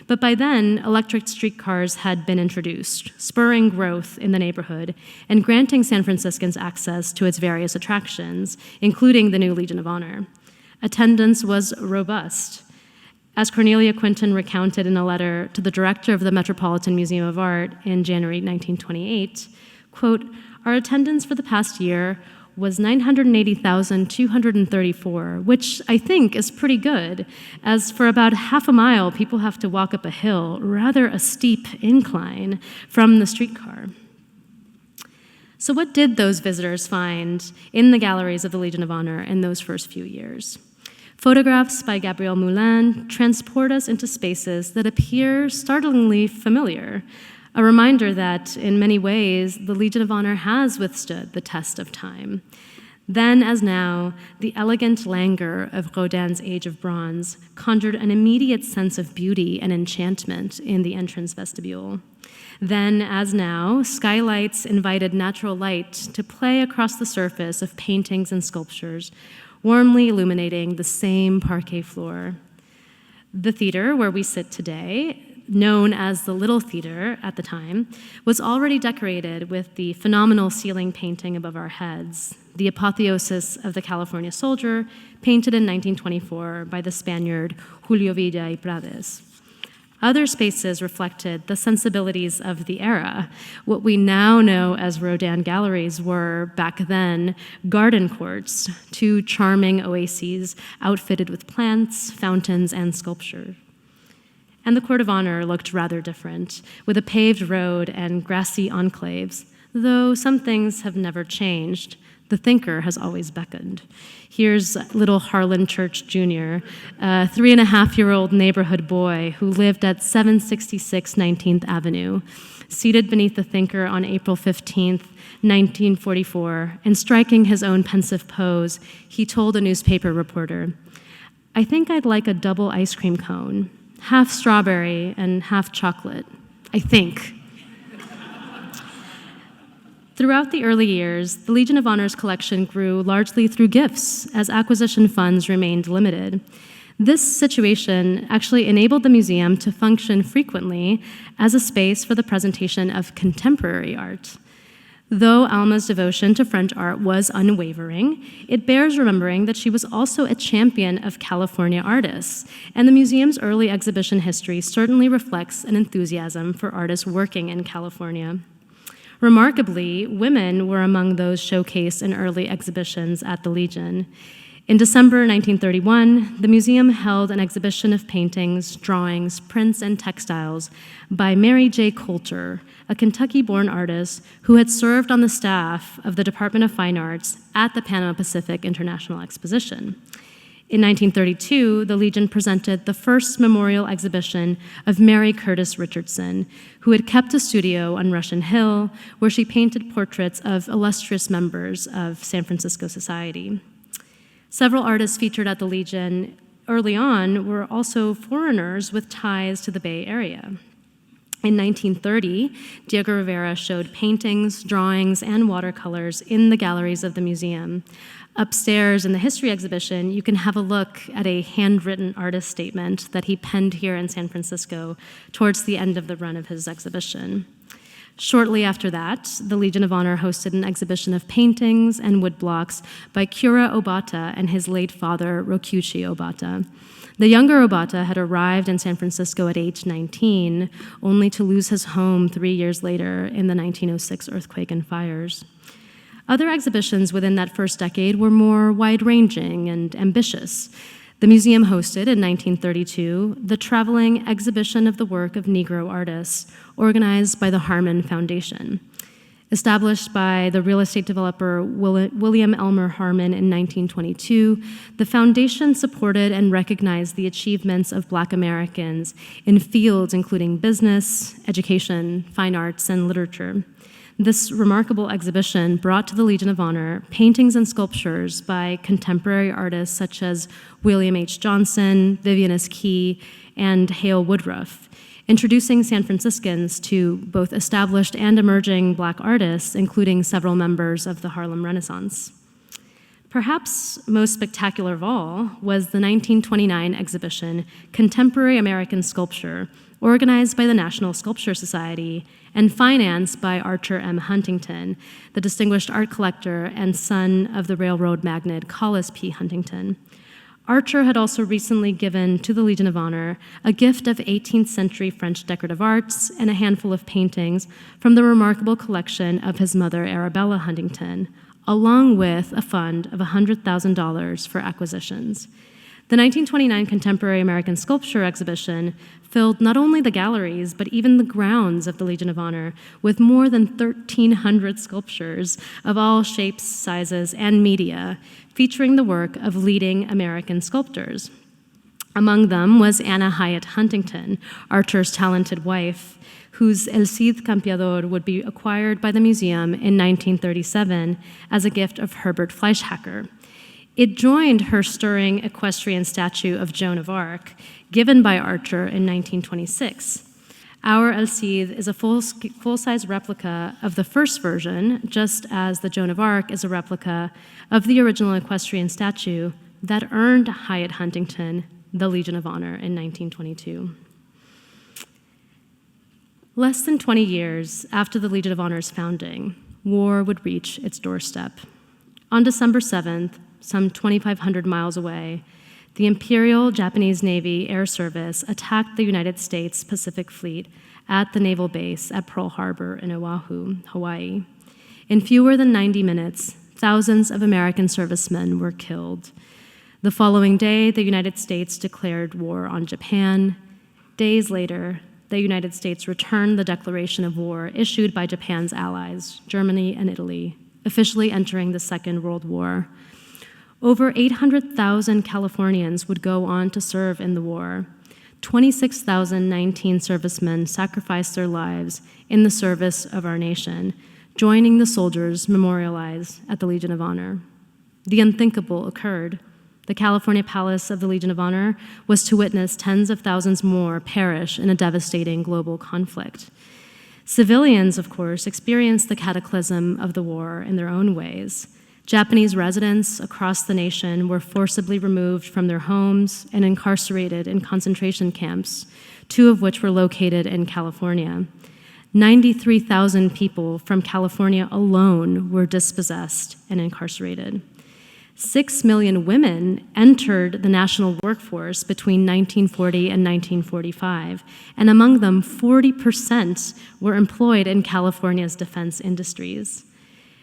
But by then, electric streetcars had been introduced, spurring growth in the neighborhood and granting San Franciscans access to its various attractions, including the new Legion of Honor. Attendance was robust. As Cornelia Quinton recounted in a letter to the director of the Metropolitan Museum of Art in January 1928, quote, "Our attendance for the past year was 980,234, which I think is pretty good, as for about half a mile, people have to walk up a hill, rather a steep incline, from the streetcar." So what did those visitors find in the galleries of the Legion of Honor in those first few years? Photographs by Gabriel Moulin transport us into spaces that appear startlingly familiar, a reminder that, in many ways, the Legion of Honor has withstood the test of time. Then, as now, the elegant languor of Rodin's Age of Bronze conjured an immediate sense of beauty and enchantment in the entrance vestibule. Then, as now, skylights invited natural light to play across the surface of paintings and sculptures, warmly illuminating the same parquet floor. The theater where we sit today, known as the Little Theater at the time, was already decorated with the phenomenal ceiling painting above our heads, the apotheosis of the California soldier, painted in 1924 by the Spaniard Julio Villa y Prades. Other spaces reflected the sensibilities of the era. What we now know as Rodin galleries were, back then, garden courts, two charming oases outfitted with plants, fountains, and sculpture. And the Court of Honor looked rather different, with a paved road and grassy enclaves, though some things have never changed. The thinker has always beckoned. Here's little Harlan Church Jr., a 3.5-year-old neighborhood boy who lived at 766 19th Avenue, seated beneath the thinker on April 15th, 1944, and striking his own pensive pose, he told a newspaper reporter, "I think I'd like a double ice cream cone, half strawberry and half chocolate, I think." Throughout the early years, the Legion of Honor's collection grew largely through gifts, as acquisition funds remained limited. This situation actually enabled the museum to function frequently as a space for the presentation of contemporary art. Though Alma's devotion to French art was unwavering, it bears remembering that she was also a champion of California artists, and the museum's early exhibition history certainly reflects an enthusiasm for artists working in California. Remarkably, women were among those showcased in early exhibitions at the Legion. In December 1931, the museum held an exhibition of paintings, drawings, prints, and textiles by Mary J. Coulter, a Kentucky-born artist who had served on the staff of the Department of Fine Arts at the Panama Pacific International Exposition. In 1932, the Legion presented the first memorial exhibition of Mary Curtis Richardson, who had kept a studio on Russian Hill, where she painted portraits of illustrious members of San Francisco society. Several artists featured at the Legion early on were also foreigners with ties to the Bay Area. In 1930, Diego Rivera showed paintings, drawings, and watercolors in the galleries of the museum. Upstairs in the history exhibition, you can have a look at a handwritten artist statement that he penned here in San Francisco towards the end of the run of his exhibition. Shortly after that, the Legion of Honor hosted an exhibition of paintings and woodblocks by Cura Obata and his late father, Rokuchi Obata. The younger Obata had arrived in San Francisco at age 19, only to lose his home 3 years later in the 1906 earthquake and fires. Other exhibitions within that first decade were more wide-ranging and ambitious. The museum hosted, in 1932, the traveling exhibition of the work of Negro artists, organized by the Harmon Foundation. Established by the real estate developer William Elmer Harmon in 1922, the foundation supported and recognized the achievements of Black Americans in fields including business, education, fine arts, and literature. This remarkable exhibition brought to the Legion of Honor paintings and sculptures by contemporary artists such as William H. Johnson, Vivian S. Key, and Hale Woodruff, introducing San Franciscans to both established and emerging Black artists, including several members of the Harlem Renaissance. Perhaps most spectacular of all was the 1929 exhibition, Contemporary American Sculpture, organized by the National Sculpture Society and financed by Archer M. Huntington, the distinguished art collector and son of the railroad magnate Collis P. Huntington. Archer had also recently given to the Legion of Honor a gift of 18th century French decorative arts and a handful of paintings from the remarkable collection of his mother, Isabella Huntington, along with a fund of $100,000 for acquisitions. The 1929 Contemporary American Sculpture exhibition filled not only the galleries, but even the grounds of the Legion of Honor with more than 1,300 sculptures of all shapes, sizes, and media, featuring the work of leading American sculptors. Among them was Anna Hyatt Huntington, Archer's talented wife, whose El Cid Campeador would be acquired by the museum in 1937 as a gift of Herbert Fleischhacker. It joined her stirring equestrian statue of Joan of Arc, given by Archer in 1926. Our El Cid is a full-size replica of the first version, just as the Joan of Arc is a replica of the original equestrian statue that earned Hyatt Huntington the Legion of Honor in 1922. Less than 20 years after the Legion of Honor's founding, war would reach its doorstep. On December 7th, some 2,500 miles away, the Imperial Japanese Navy Air Service attacked the United States Pacific Fleet at the naval base at Pearl Harbor in Oahu, Hawaii. In fewer than 90 minutes, thousands of American servicemen were killed. The following day, the United States declared war on Japan. Days later, the United States returned the declaration of war issued by Japan's allies, Germany and Italy, officially entering the Second World War. Over 800,000 Californians would go on to serve in the war. 26,019 servicemen sacrificed their lives in the service of our nation, joining the soldiers memorialized at the Legion of Honor. The unthinkable occurred. The California Palace of the Legion of Honor was to witness tens of thousands more perish in a devastating global conflict. Civilians, of course, experienced the cataclysm of the war in their own ways. Japanese residents across the nation were forcibly removed from their homes and incarcerated in concentration camps, 2 of which were located in California. 93,000 people from California alone were dispossessed and incarcerated. 6 million women entered the national workforce between 1940 and 1945, and among them, 40% were employed in California's defense industries.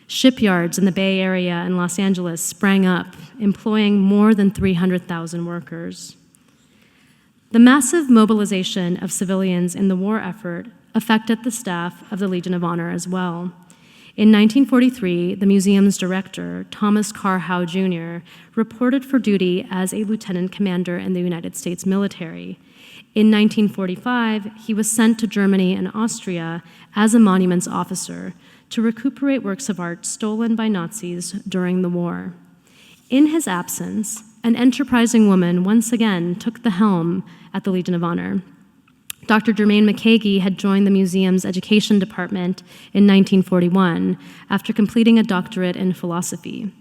Shipyards in the Bay Area and Los Angeles sprang up, employing more than 300,000 workers. The massive mobilization of civilians in the war effort affected the staff of the Legion of Honor as well. In 1943, the museum's director, Thomas Carr Howe Jr., reported for duty as a lieutenant commander in the United States military. In 1945, he was sent to Germany and Austria as a monuments officer to recuperate works of art stolen by Nazis during the war. In his absence, an enterprising woman once again took the helm at the Legion of Honor. Dr. Germaine McKagy had joined the museum's education department in 1941 after completing a doctorate in philosophy.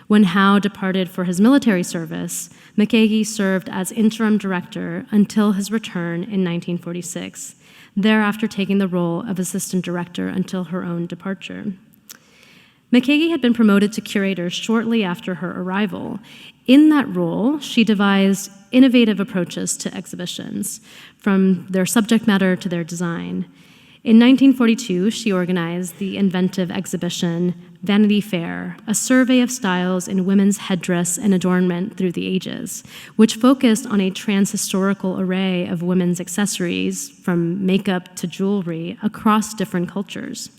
When Howe departed for his military service, McKagy served as interim director until his return in 1946, thereafter taking the role of assistant director until her own departure. McKagy had been promoted to curator shortly after her arrival. In that role, she devised innovative approaches to exhibitions, from their subject matter to their design. In 1942, she organized the inventive exhibition Vanity Fair, a survey of styles in women's headdress and adornment through the ages, which focused on a transhistorical array of women's accessories, from makeup to jewelry, across different cultures.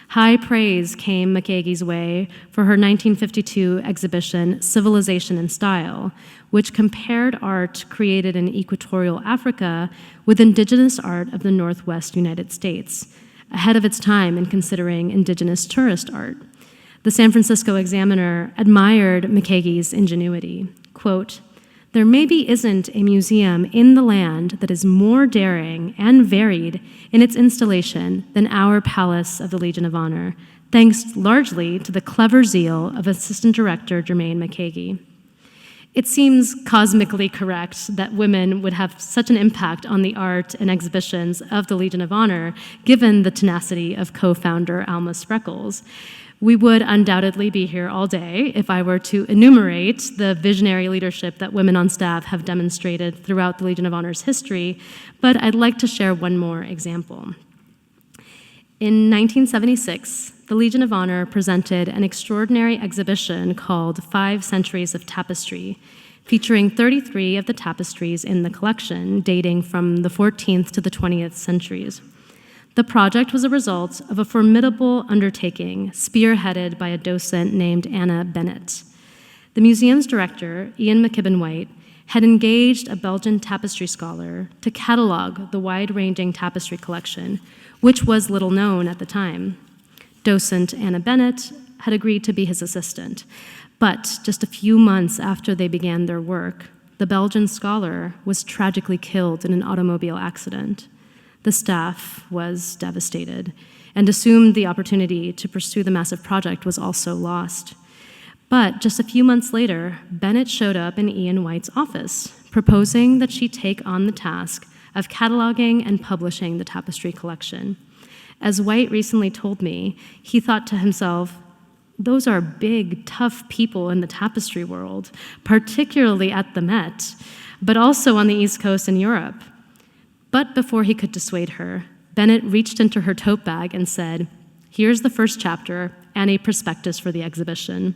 High praise came McKagy's way for her 1952 exhibition, Civilization and Style, which compared art created in equatorial Africa with indigenous art of the Northwest United States, ahead of its time in considering indigenous tourist art. The San Francisco Examiner admired McKagy's ingenuity. Quote, "There maybe isn't a museum in the land that is more daring and varied in its installation than our Palace of the Legion of Honor. thanks largely to the clever zeal of Assistant Director Jermaine McKagy. It seems cosmically correct that women would have such an impact on the art and exhibitions of the Legion of Honor, given the tenacity of co-founder Alma Spreckels. We would undoubtedly be here all day if I were to enumerate the visionary leadership that women on staff have demonstrated throughout the Legion of Honor's history, but I'd like to share one more example. In 1976, the Legion of Honor presented an extraordinary exhibition called 5 Centuries of Tapestry, featuring 33 of the tapestries in the collection, dating from the 14th to the 20th centuries. The project was a result of a formidable undertaking spearheaded by a docent named Anna Bennett. The museum's director, Ian McKibben White, had engaged a Belgian tapestry scholar to catalog the wide-ranging tapestry collection, which was little known at the time. Docent Anna Bennett had agreed to be his assistant, but just a few months after they began their work, the Belgian scholar was tragically killed in an automobile accident. The staff was devastated and assumed the opportunity to pursue the massive project was also lost. But just a few months later, Bennett showed up in Ian White's office, proposing that she take on the task of cataloging and publishing the tapestry collection. As White recently told me, he thought to himself, those are big, tough people in the tapestry world, particularly at the Met, but also on the East Coast in Europe. But before he could dissuade her, Bennett reached into her tote bag and said, here's the first chapter and a prospectus for the exhibition.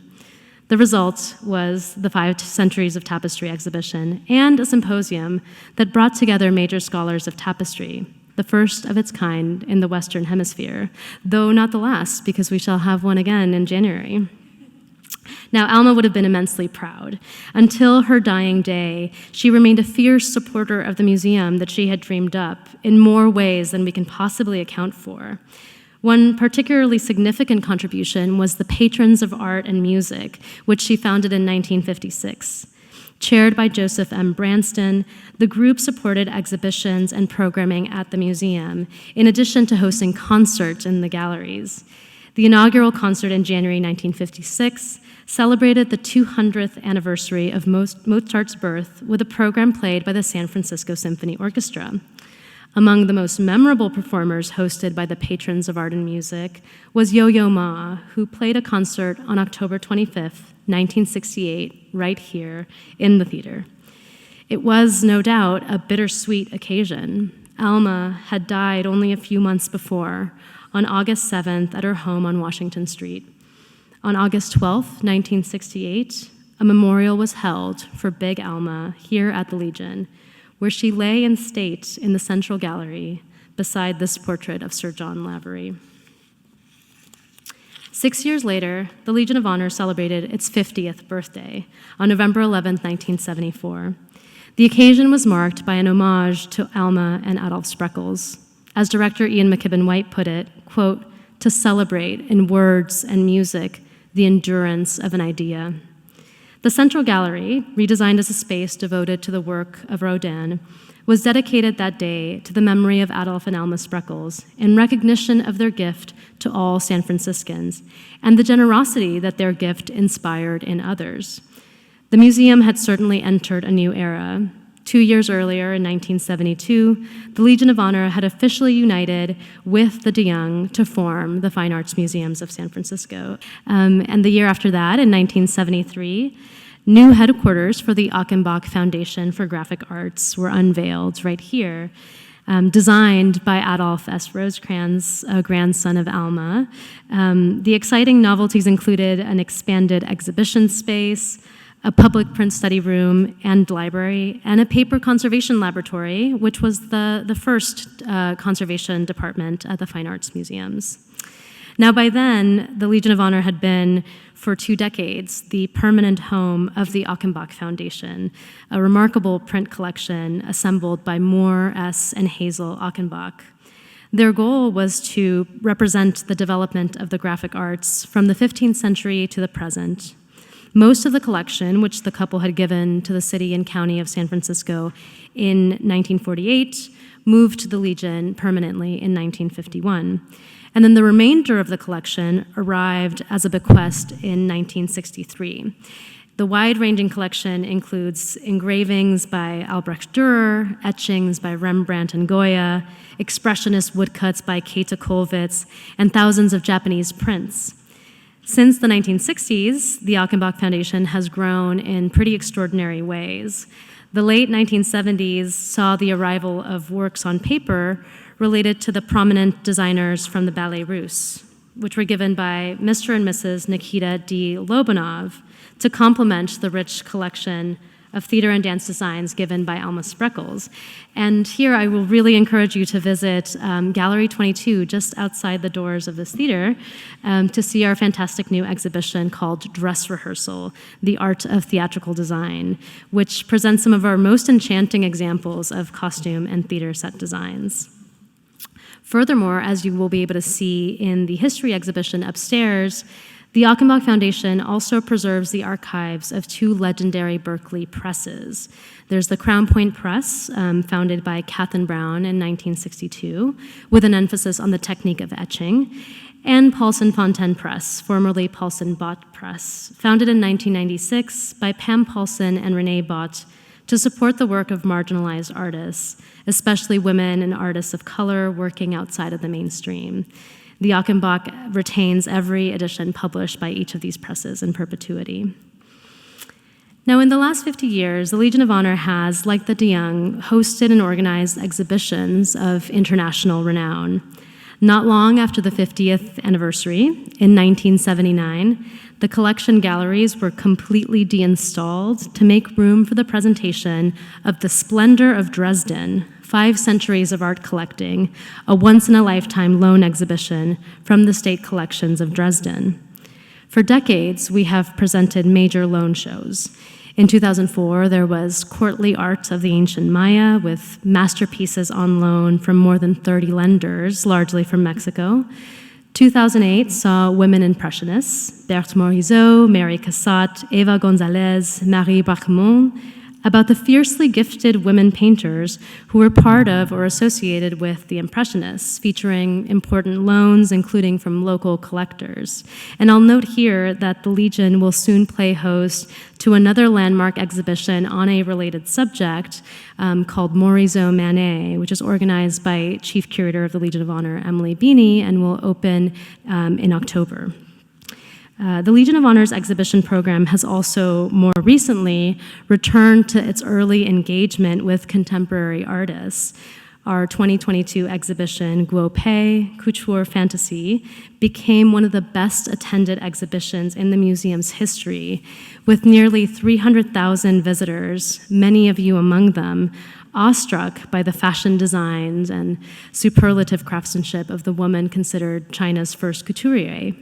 The result was the 5 Centuries of Tapestry exhibition and a symposium that brought together major scholars of tapestry, the first of its kind in the Western Hemisphere, though not the last, because we shall have one again in January. Now, Alma would have been immensely proud. Until her dying day, she remained a fierce supporter of the museum that she had dreamed up in more ways than we can possibly account for. One particularly significant contribution was the Patrons of Art and Music, which she founded in 1956. Chaired by Joseph M. Branston, the group supported exhibitions and programming at the museum, in addition to hosting concerts in the galleries. The inaugural concert in January 1956 celebrated the 200th anniversary of Mozart's birth with a program played by the San Francisco Symphony Orchestra. Among the most memorable performers hosted by the Patrons of Art and Music was Yo-Yo Ma, who played a concert on October 25th, 1968, right here in the theater. It was, no doubt, a bittersweet occasion. Alma had died only a few months before, on August 7th at her home on Washington Street. On August 12th, 1968, a memorial was held for Big Alma here at the Legion, where she lay in state in the Central Gallery beside this portrait of Sir John Lavery. 6 years later, the Legion of Honor celebrated its 50th birthday on November 11, 1974. The occasion was marked by an homage to Alma and Adolf Spreckels. As director Ian McKibben White put it, quote, to celebrate in words and music the endurance of an idea. The Central Gallery, redesigned as a space devoted to the work of Rodin, was dedicated that day to the memory of Adolf and Alma Spreckels in recognition of their gift to all San Franciscans and the generosity that their gift inspired in others. The museum had certainly entered a new era. 2 years earlier, in 1972, the Legion of Honor had officially united with the DeYoung to form the Fine Arts Museums of San Francisco. And the year after that, in 1973, new headquarters for the Achenbach Foundation for Graphic Arts were unveiled right here, designed by Adolf S. Rosecrans, a grandson of Alma. The exciting novelties included an expanded exhibition space, a public print study room and library, and a paper conservation laboratory, which was the first conservation department at the Fine Arts Museums. Now, by then, the Legion of Honor had been, for 2 decades, the permanent home of the Achenbach Foundation, a remarkable print collection assembled by Moore S. and Hazel Achenbach. Their goal was to represent the development of the graphic arts from the 15th century to the present. Most of the collection, which the couple had given to the city and county of San Francisco in 1948, moved to the Legion permanently in 1951. And then the remainder of the collection arrived as a bequest in 1963. The wide-ranging collection includes engravings by Albrecht Dürer, etchings by Rembrandt and Goya, expressionist woodcuts by Käthe Kollwitz, and thousands of Japanese prints. Since the 1960s, the Achenbach Foundation has grown in pretty extraordinary ways. The late 1970s saw the arrival of works on paper related to the prominent designers from the Ballet Russe, which were given by Mr. and Mrs. Nikita D. Lobanov to complement the rich collection of theater and dance designs given by Alma Spreckels. And here I will really encourage you to visit Gallery 22, just outside the doors of this theater, to see our fantastic new exhibition called Dress Rehearsal, The Art of Theatrical Design, which presents some of our most enchanting examples of costume and theater set designs. Furthermore, as you will be able to see in the history exhibition upstairs, the Achenbach Foundation also preserves the archives of two legendary Berkeley presses. There's the Crown Point Press, founded by Catherine Brown in 1962, with an emphasis on the technique of etching, and Paulson Fontaine Press, formerly Paulson Bott Press, founded in 1996 by Pam Paulson and Renee Bott to support the work of marginalized artists, especially women and artists of color working outside of the mainstream. The Achenbach retains every edition published by each of these presses in perpetuity. Now, in the last 50 years, the Legion of Honor has, like the de Young, hosted and organized exhibitions of international renown. Not long after the 50th anniversary, in 1979, the collection galleries were completely deinstalled to make room for the presentation of The Splendor of Dresden, 5 Centuries of Art Collecting, a once-in-a-lifetime loan exhibition from the State Collections of Dresden. For decades, we have presented major loan shows. In 2004, there was Courtly Art of the Ancient Maya, with masterpieces on loan from more than 30 lenders, largely from Mexico. 2008 saw Women Impressionists, Berthe Morisot, Mary Cassatt, Eva Gonzalez, Marie Bracquemont, about the fiercely gifted women painters who were part of or associated with the Impressionists, featuring important loans, including from local collectors. And I'll note here that the Legion will soon play host to another landmark exhibition on a related subject called Morisot Manet, which is organized by Chief Curator of the Legion of Honor, Emily Beanie, and will open in October. The Legion of Honor's exhibition program has also more recently returned to its early engagement with contemporary artists. Our 2022 exhibition, Guopei, Couture Fantasy, became one of the best attended exhibitions in the museum's history, with nearly 300,000 visitors, many of you among them, awestruck by the fashion designs and superlative craftsmanship of the woman considered China's first couturier.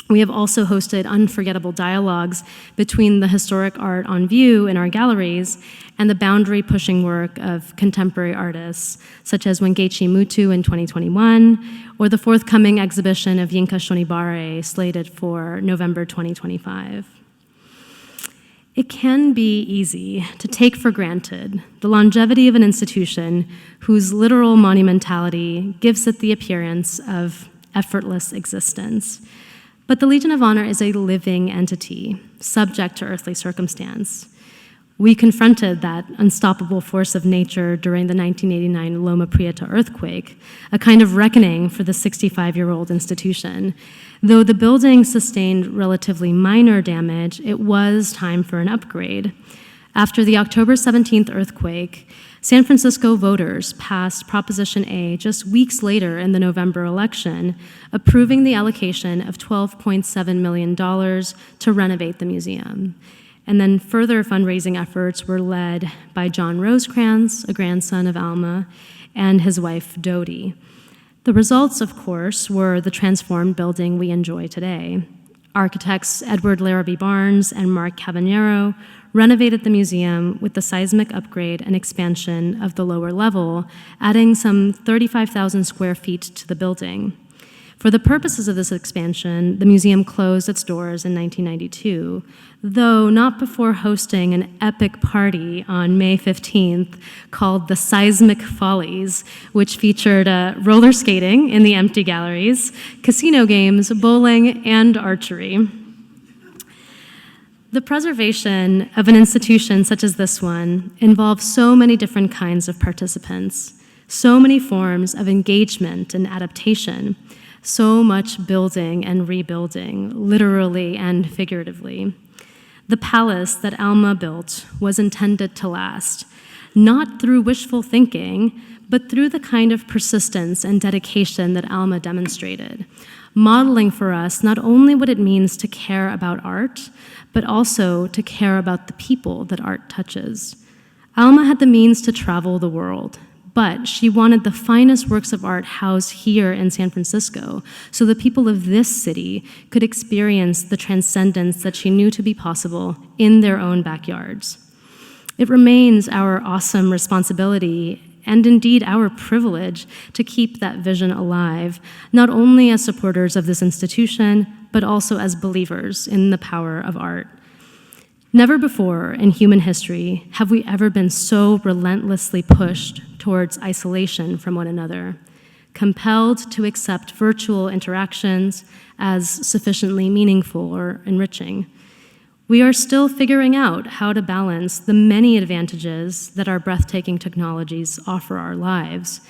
We have also hosted unforgettable dialogues between the historic art on view in our galleries and the boundary-pushing work of contemporary artists, such as Wengechi Mutu in 2021, or the forthcoming exhibition of Yinka Shonibare, slated for November 2025. It can be easy to take for granted the longevity of an institution whose literal monumentality gives it the appearance of effortless existence. But the Legion of Honor is a living entity, subject to earthly circumstance. We confronted that unstoppable force of nature during the 1989 Loma Prieta earthquake, a kind of reckoning for the 65-year-old institution. Though the building sustained relatively minor damage, it was time for an upgrade. After the October 17th earthquake, San Francisco voters passed Proposition A just weeks later in the November election, approving the allocation of $12.7 million to renovate the museum. And then further fundraising efforts were led by John Rosecrans, a grandson of Alma, and his wife, Dodie. The results, of course, were the transformed building we enjoy today. Architects Edward Larrabee Barnes and Mark Cabanero renovated the museum with the seismic upgrade and expansion of the lower level, adding some 35,000 square feet to the building. For the purposes of this expansion, the museum closed its doors in 1992, though not before hosting an epic party on May 15th called the Seismic Follies, which featured roller skating in the empty galleries, casino games, bowling, and archery. The preservation of an institution such as this one involves so many different kinds of participants, so many forms of engagement and adaptation, so much building and rebuilding, literally and figuratively. The palace that Alma built was intended to last, not through wishful thinking, but through the kind of persistence and dedication that Alma demonstrated, modeling for us not only what it means to care about art, but also to care about the people that art touches. Alma had the means to travel the world, but she wanted the finest works of art housed here in San Francisco so the people of this city could experience the transcendence that she knew to be possible in their own backyards. It remains our awesome responsibility and indeed our privilege to keep that vision alive, not only as supporters of this institution, but also as believers in the power of art. Never before in human history have we ever been so relentlessly pushed towards isolation from one another, compelled to accept virtual interactions as sufficiently meaningful or enriching. We are still figuring out how to balance the many advantages that our breathtaking technologies offer our lives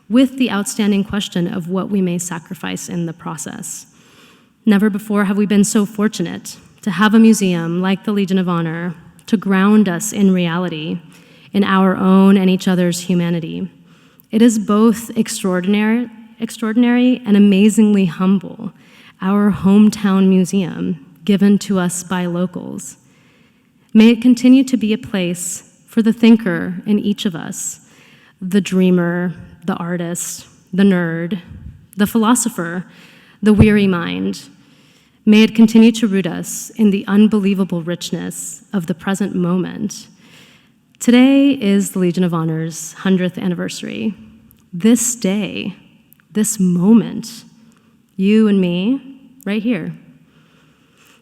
with the outstanding question of what we may sacrifice in the process. Never before have we been so fortunate to have a museum like the Legion of Honor to ground us in reality, in our own and each other's humanity. It is both extraordinary and amazingly humble, our hometown museum given to us by locals. May it continue to be a place for the thinker in each of us, the dreamer, the artist, the nerd, the philosopher, the weary mind. May it continue to root us in the unbelievable richness of the present moment. Today is the Legion of Honor's 100th anniversary. This day, this moment, you and me, right here.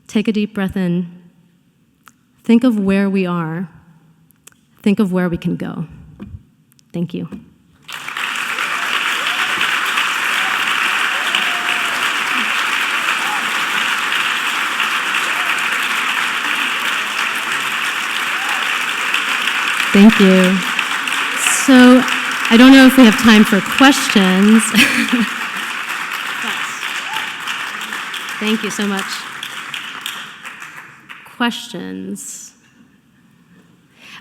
Take a deep breath in. Think of where we are. Think of where we can go. Thank you. Thank you. So I don't know if we have time for questions. Thank you so much. Questions.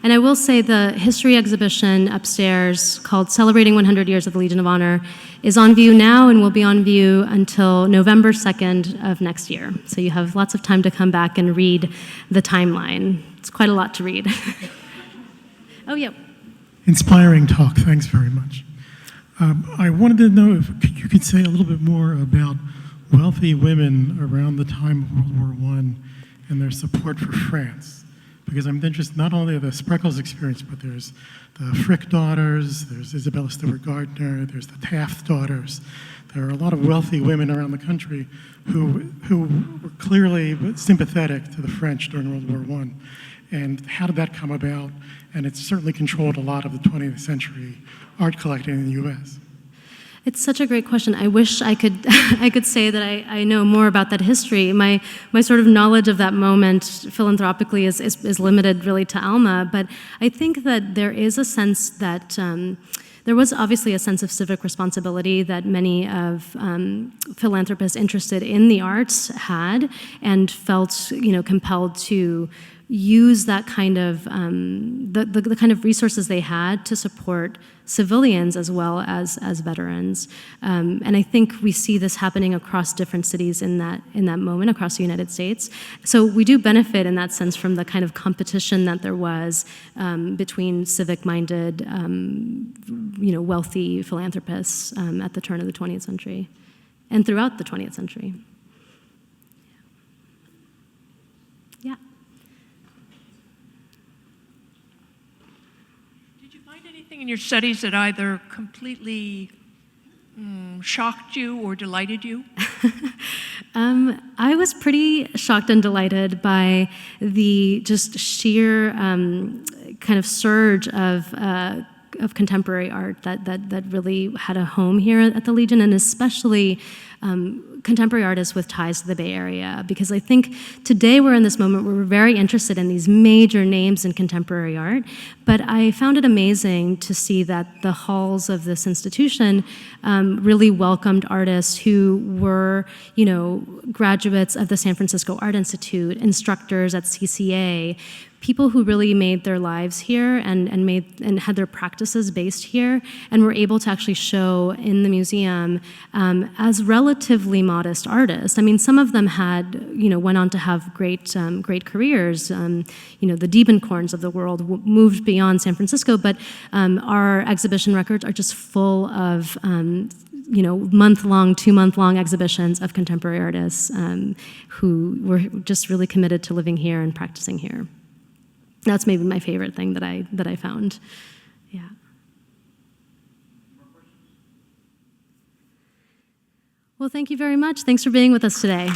And I will say the history exhibition upstairs called Celebrating 100 Years of the Legion of Honor is on view now and will be on view until November 2nd of next year. So you have lots of time to come back and read the timeline. It's quite a lot to read. Oh, yeah. Inspiring talk. Thanks very much. I wanted to know if you could say a little bit more about wealthy women around the time of World War I and their support for France. Because I'm interested not only in the Spreckels experience, but there's the Frick daughters, there's Isabella Stewart Gardner, there's the Taft daughters. There are a lot of wealthy women around the country who were clearly sympathetic to the French during World War I. And how did that come about? And it's certainly controlled a lot of the 20th century art collecting in the U.S. It's such a great question. I wish I could I could say that I know more about that history. My sort of knowledge of that moment philanthropically is limited really to Alma, but I think that there is a sense that there was obviously a sense of civic responsibility that many of philanthropists interested in the arts had and felt, compelled to use that kind of the kind of resources they had to support civilians as well as veterans, and I think we see this happening across different cities in that moment across the United States. So we do benefit in that sense from the kind of competition that there was between civic-minded, wealthy philanthropists at the turn of the 20th century and throughout the 20th century. Yeah. In your studies that either completely shocked you or delighted you? I was pretty shocked and delighted by the just sheer kind of surge of contemporary art that really had a home here at the Legion, and especially contemporary artists with ties to the Bay Area, because I think today we're in this moment where we're very interested in these major names in contemporary art, but I found it amazing to see that the halls of this institution really welcomed artists who were, graduates of the San Francisco Art Institute, instructors at CCA, people who really made their lives here and had their practices based here, and were able to actually show in the museum as relatively modest artists. I mean, some of them had, went on to have great careers. The Diebenkorns of the world moved beyond San Francisco, but our exhibition records are just full of month-long, 2-month-long exhibitions of contemporary artists who were just really committed to living here and practicing here. That's maybe my favorite thing that I found. Yeah. Well, thank you very much. Thanks for being with us today.